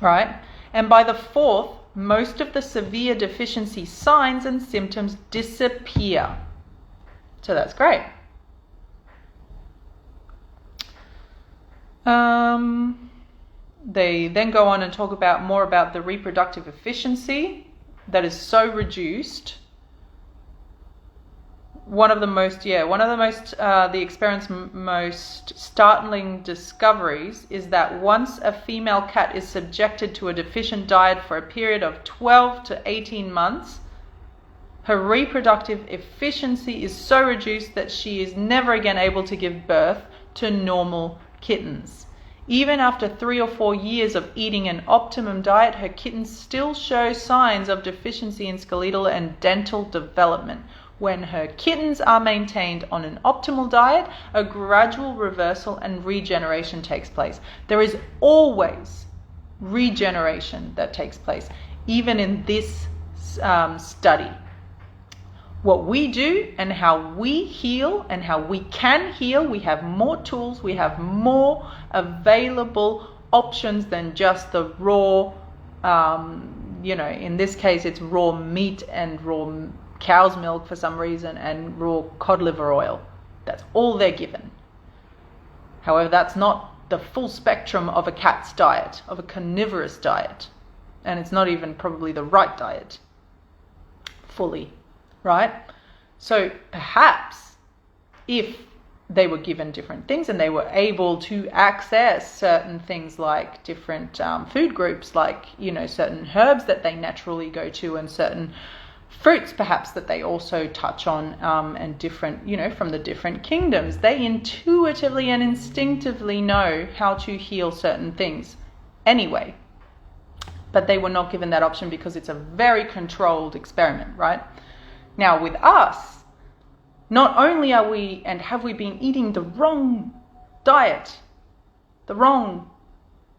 right? And by the fourth, most of the severe deficiency signs and symptoms disappear. So that's great. They then go on and talk more about the reproductive efficiency that is so reduced. The experiment's most startling discoveries is that once a female cat is subjected to a deficient diet for a period of 12 to 18 months, her reproductive efficiency is so reduced that she is never again able to give birth to normal kittens. Even after 3 or 4 years of eating an optimum diet, her kittens still show signs of deficiency in skeletal and dental development. When her kittens are maintained on an optimal diet, a gradual reversal and regeneration takes place. There is always regeneration that takes place, even in this study. What we do and how we heal and how we can heal, we have more tools, we have more available options than just the raw, in this case it's raw meat and raw cow's milk for some reason and raw cod liver oil. That's all they're given. However, that's not the full spectrum of a cat's diet, of a carnivorous diet. And it's not even probably the right diet fully. Right? So perhaps if they were given different things and they were able to access certain things like different food groups, like, certain herbs that they naturally go to and certain fruits perhaps that they also touch on and different, from the different kingdoms, they intuitively and instinctively know how to heal certain things anyway. But they were not given that option because it's a very controlled experiment, right? Now with us, not only have we been eating the wrong diet,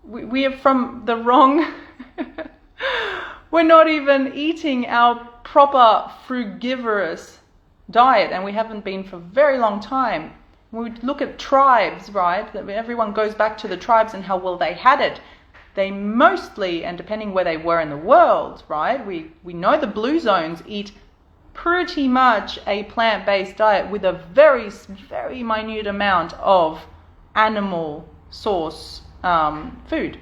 we are from the wrong, we're not even eating our proper frugivorous diet, and we haven't been for a very long time. We look at tribes, right? Everyone goes back to the tribes and how well they had it. They mostly, and depending where they were in the world, right? We know the blue zones eat pretty much a plant-based diet with a very, very minute amount of animal source food.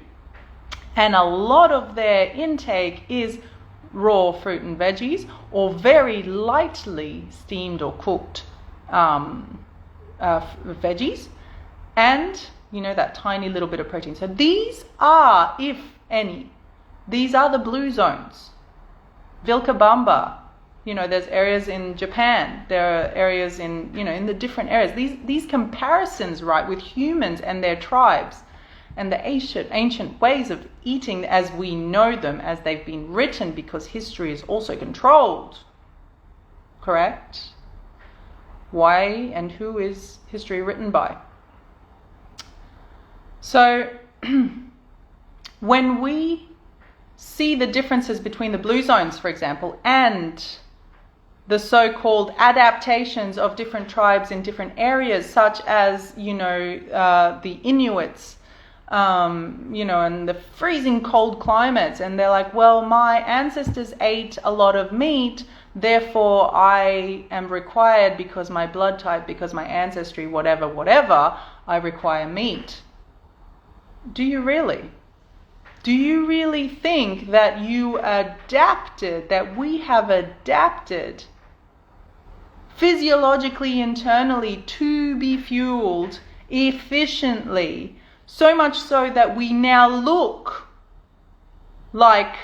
And a lot of their intake is raw fruit and veggies or very lightly steamed or cooked veggies and, that tiny little bit of protein. So these are, if any, these are the blue zones. Vilcabamba. There's areas in Japan, there are areas in the different areas. These comparisons, right, with humans and their tribes and the ancient ways of eating as we know them, as they've been written, because history is also controlled. Correct? Why and who is history written by? So, when we see the differences between the blue zones, for example, and the so-called adaptations of different tribes in different areas, such as, the Inuits, and the freezing cold climates. And they're like, well, my ancestors ate a lot of meat, therefore I am required, because my blood type, because my ancestry, whatever, I require meat. Do you really? Do you really think that we have adapted physiologically, internally, to be fueled efficiently, so much so that we now look like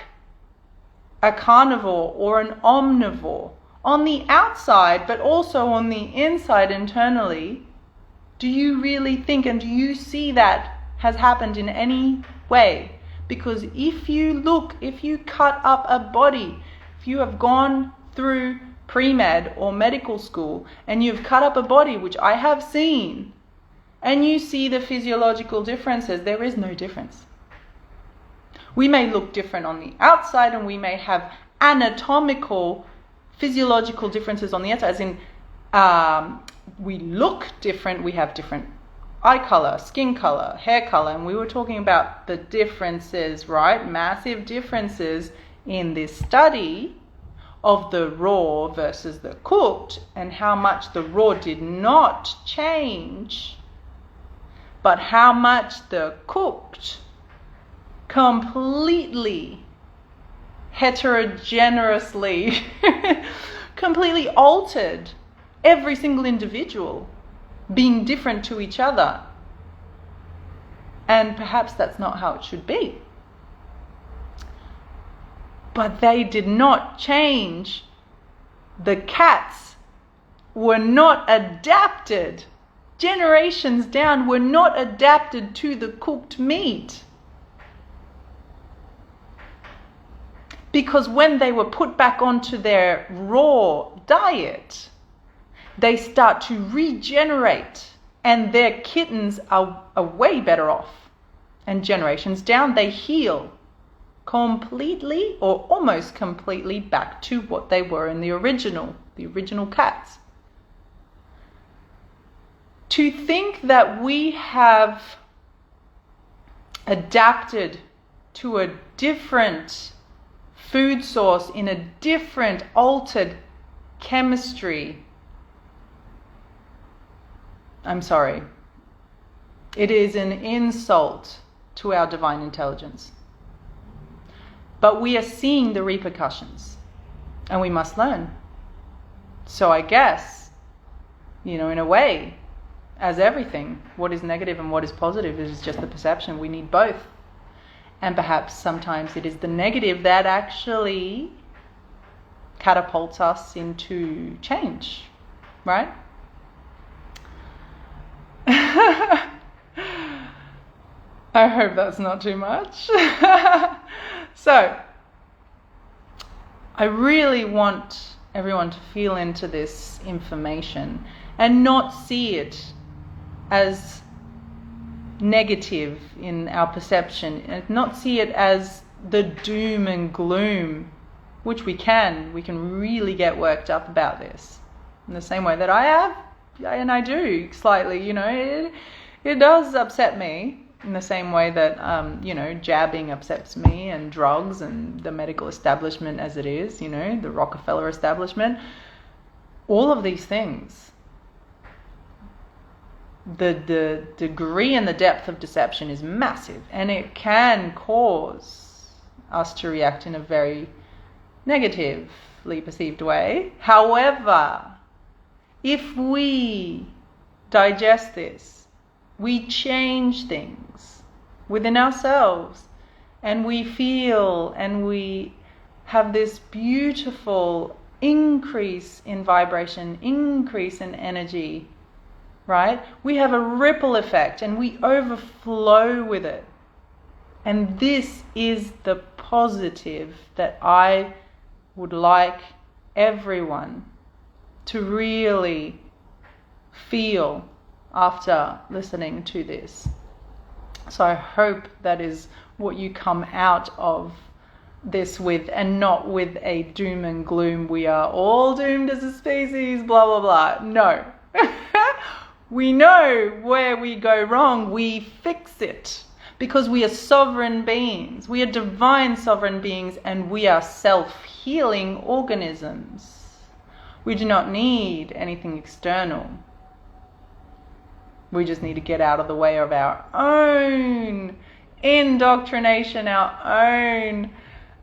a carnivore or an omnivore on the outside, but also on the inside internally? Do you really think, and do you see that has happened in any way? Because if you cut up a body, if you have gone through pre-med or medical school and you've cut up a body, which I have seen, and you see the physiological differences, there is no difference. We may look different on the outside, and we may have anatomical, physiological differences on the outside, as in we look different, we have different eye color, skin color, hair color, and we were talking about the differences, right? Massive differences in this study of the raw versus the cooked, and how much the raw did not change, but how much the cooked completely heterogeneously completely altered every single individual, being different to each other. And perhaps that's not how it should be. But they did not change. The cats were not adapted. Generations down were not adapted to the cooked meat. Because when they were put back onto their raw diet, they start to regenerate, and their kittens are way better off. And generations down, they heal completely or almost completely back to what they were in the original cats. To think that we have adapted to a different food source in a different altered chemistry, I'm sorry. It is an insult to our divine intelligence. But we are seeing the repercussions, and we must learn. So I guess, in a way, as everything, what is negative and what is positive is just the perception. We need both. And perhaps sometimes it is the negative that actually catapults us into change, right? I hope that's not too much. So, I really want everyone to feel into this information and not see it as negative in our perception, and not see it as the doom and gloom, which we can really get worked up about this in the same way that I have, and I do slightly, it does upset me in the same way that jabbing upsets me, and drugs, and the medical establishment as it is, the Rockefeller establishment, all of these things. The degree and the depth of deception is massive, and it can cause us to react in a very negatively perceived way. However, if we digest this, we change things within ourselves, and we feel and we have this beautiful increase in vibration, increase in energy, right? We have a ripple effect, and we overflow with it. And this is the positive that I would like everyone to really feel after listening to this. So I hope that is what you come out of this with, and not with a doom and gloom, we are all doomed as a species, blah, blah, blah. No. We know where we go wrong, we fix it, because we are sovereign beings. We are divine sovereign beings, and we are self-healing organisms. We do not need anything external. We just need to get out of the way of our own indoctrination, our own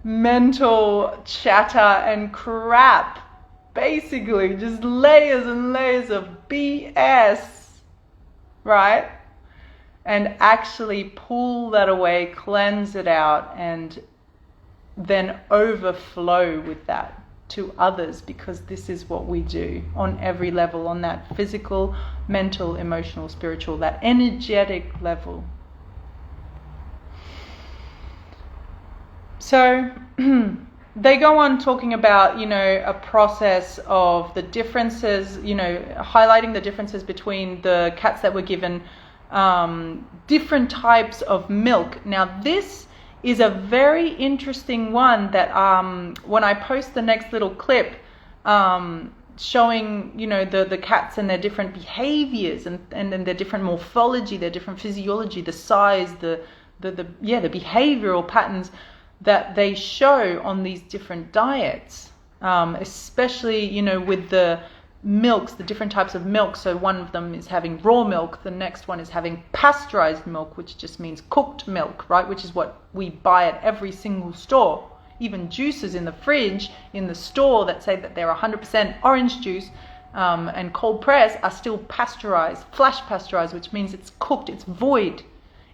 mental chatter and crap. Basically, just layers and layers of BS, right? And actually pull that away, cleanse it out, and then overflow with that to others, because this is what we do on every level, on that physical, mental, emotional, spiritual, that energetic level. So they go on talking about, a process of the differences, highlighting the differences between the cats that were given different types of milk. Now this is a very interesting one that when I post the next little clip showing, the cats and their different behaviors and their different morphology, their different physiology, the size, the behavioral patterns that they show on these different diets, especially, with the milks, the different types of milk. So one of them is having raw milk, the next one is having pasteurized milk, which just means cooked milk, right? Which is what we buy at every single store. Even juices in the fridge, in the store, that say that they're 100% orange juice and cold press are still pasteurized, flash pasteurized, which means it's cooked, it's void.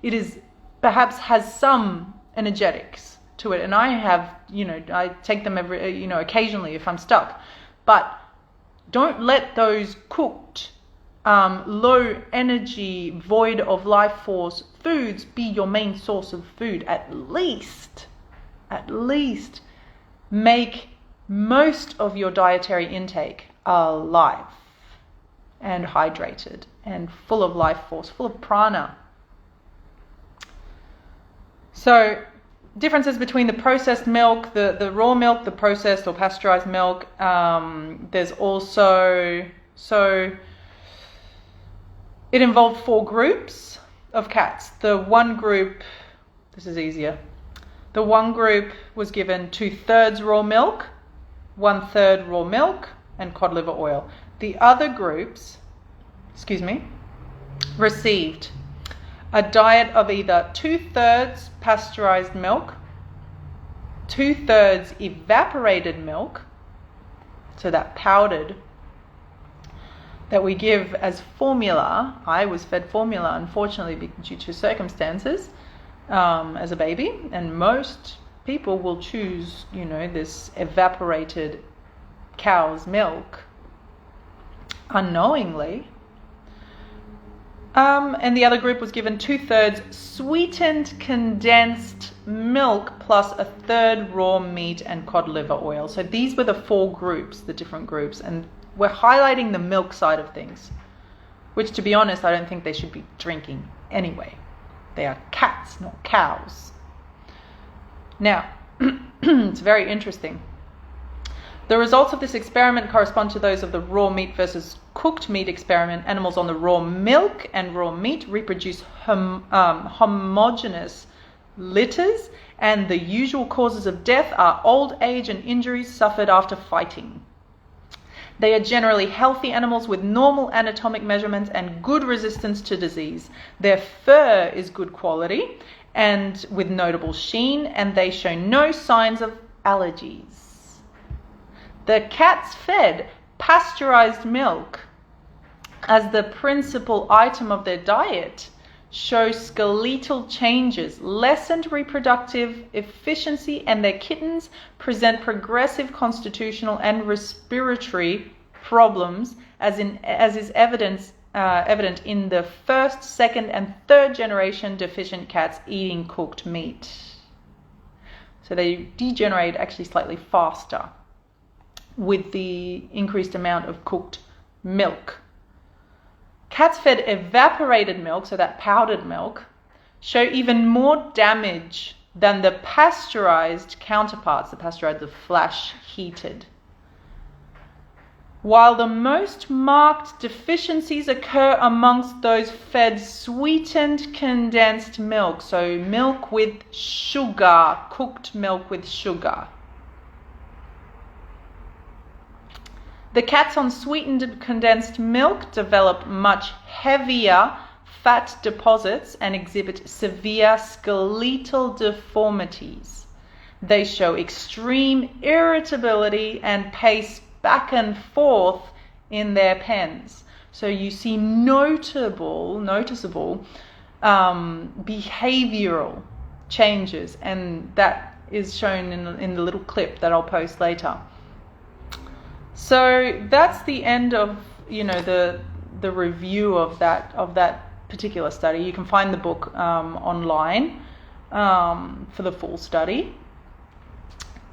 It is perhaps has some energetics to it. And I have, I take them occasionally if I'm stuck. But don't let those cooked, low energy, void of life force foods be your main source of food. At least make most of your dietary intake alive and hydrated and full of life force, full of prana. So differences between the processed milk, the raw milk, the processed or pasteurized milk. There's also, it involved 4 groups of cats. The one group, this is easier. The one group was given 2/3 raw milk, 1/3 raw milk, and cod liver oil. The other groups, received a diet of either 2/3 pasteurized milk, 2/3 evaporated milk, so that powdered that we give as formula. I was fed formula, unfortunately, due to circumstances, as a baby, and most people will choose, this evaporated cow's milk unknowingly. And the other group was given 2/3 sweetened condensed milk plus 1/3 raw meat and cod liver oil. So these were the 4 groups, the different groups, and we're highlighting the milk side of things, which, to be honest, I don't think they should be drinking anyway. They are cats, not cows. Now, it's very interesting. The results of this experiment correspond to those of the raw meat versus cooked meat experiment. Animals on the raw milk and raw meat reproduce homogeneous litters, and the usual causes of death are old age and injuries suffered after fighting. They are generally healthy animals with normal anatomic measurements and good resistance to disease. Their fur is good quality and with notable sheen, and they show no signs of allergies. The cats fed pasteurized milk as the principal item of their diet show skeletal changes, lessened reproductive efficiency, and their kittens present progressive constitutional and respiratory problems, as is evident in the first, second, and third generation deficient cats eating cooked meat. So they degenerate actually slightly faster with the increased amount of cooked milk. Cats fed evaporated milk, so that powdered milk, show even more damage than the pasteurized counterparts. The pasteurized are flash heated. While the most marked deficiencies occur amongst those fed sweetened condensed milk, so milk with sugar, cooked milk with sugar. The cats on sweetened condensed milk develop much heavier fat deposits and exhibit severe skeletal deformities. They show extreme irritability and pace back and forth in their pens. So you see noticeable behavioral changes, and that is shown in the little clip that I'll post later. So that's the end of the review of that particular study. You can find the book online for the full study,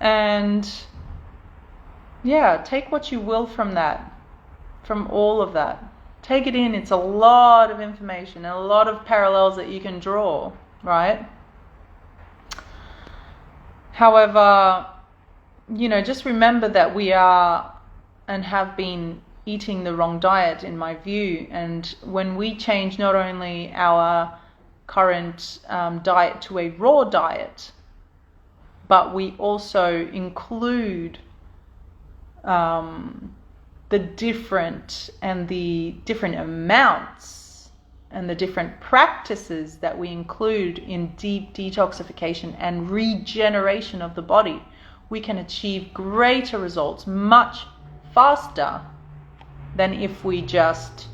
and take what you will from all of that. Take it in. It's a lot of information and a lot of parallels that you can draw, right? However, just remember that we are and have been eating the wrong diet, in my view. And when we change not only our current diet to a raw diet, but we also include the different amounts and the different practices that we include in deep detoxification and regeneration of the body, we can achieve greater results much faster than if we just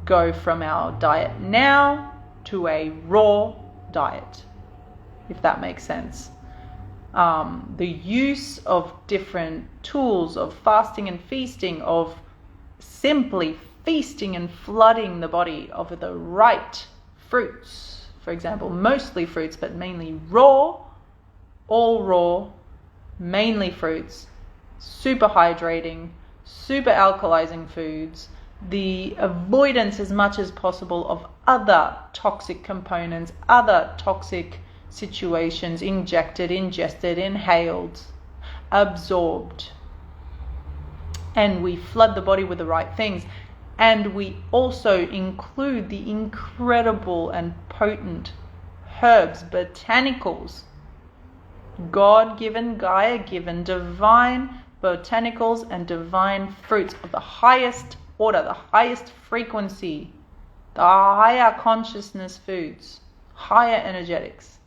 go from our diet now to a raw diet, if that makes sense. The use of different tools of fasting and feasting, of simply feasting and flooding the body of the right fruits, for example, mostly fruits, but mainly raw, all raw, mainly fruits, super hydrating, super alkalizing foods, the avoidance as much as possible of other toxic components, other toxic situations, injected, ingested, inhaled, absorbed. And we flood the body with the right things. And we also include the incredible and potent herbs, botanicals, God-given, Gaia-given, divine botanicals and divine fruits of the highest order, the highest frequency, the higher consciousness foods, higher energetics.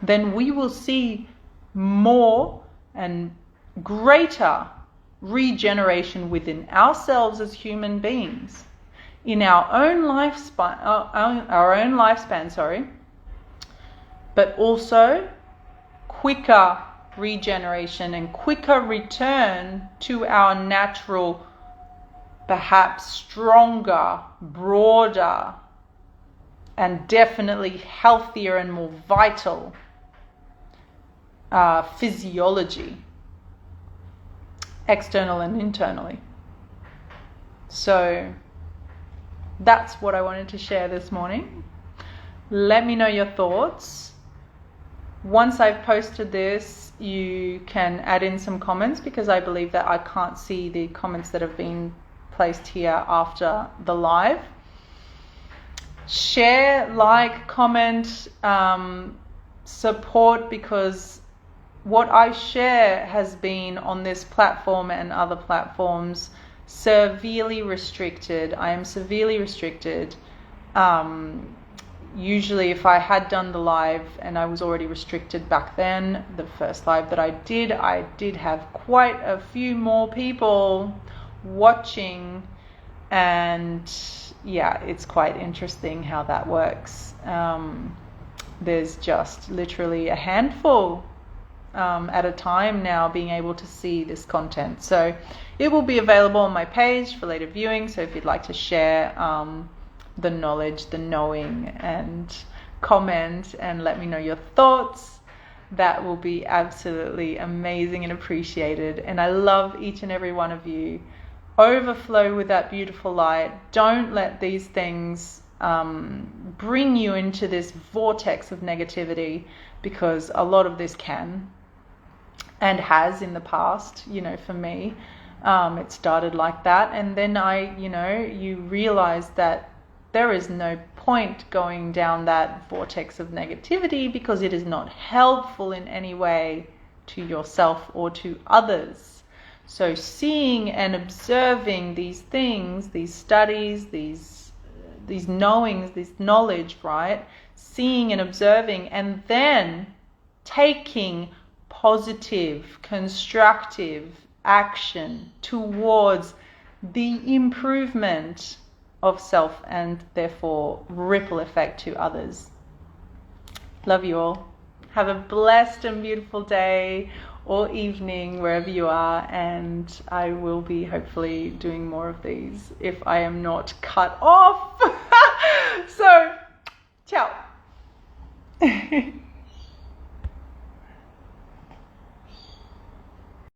Then we will see more and greater regeneration within ourselves as human beings, in our own lifespan, but also quicker regeneration and quicker return to our natural, perhaps stronger, broader, and definitely healthier and more vital physiology, external and internally. So that's what I wanted to share this morning. Let me know your thoughts. Once I've posted this, you can add in some comments, because I believe that I can't see the comments that have been placed here after the live. Share, like, comment, support, because what I share has been on this platform and other platforms severely restricted. I am severely restricted. Usually if I had done the live, and I was already restricted back then, the first live that I did have quite a few more people watching, and yeah, it's quite interesting how that works. There's just literally a handful at a time now being able to see this content. So it will be available on my page for later viewing. So if you'd like to share the knowledge, the knowing, and comment and let me know your thoughts, that will be absolutely amazing and appreciated. And I love each and every one of you. Overflow with that beautiful light. Don't let these things bring you into this vortex of negativity, because a lot of this can and has in the past, for me. It started like that, and then you realize that there is no point going down that vortex of negativity, because it is not helpful in any way to yourself or to others. So seeing and observing these things, these studies, these knowings, this knowledge, right? Seeing and observing, and then taking positive, constructive action towards the improvement of self, and therefore ripple effect to others. Love you all. Have a blessed and beautiful day or evening wherever you are, and I will be hopefully doing more of these if I am not cut off. So, ciao.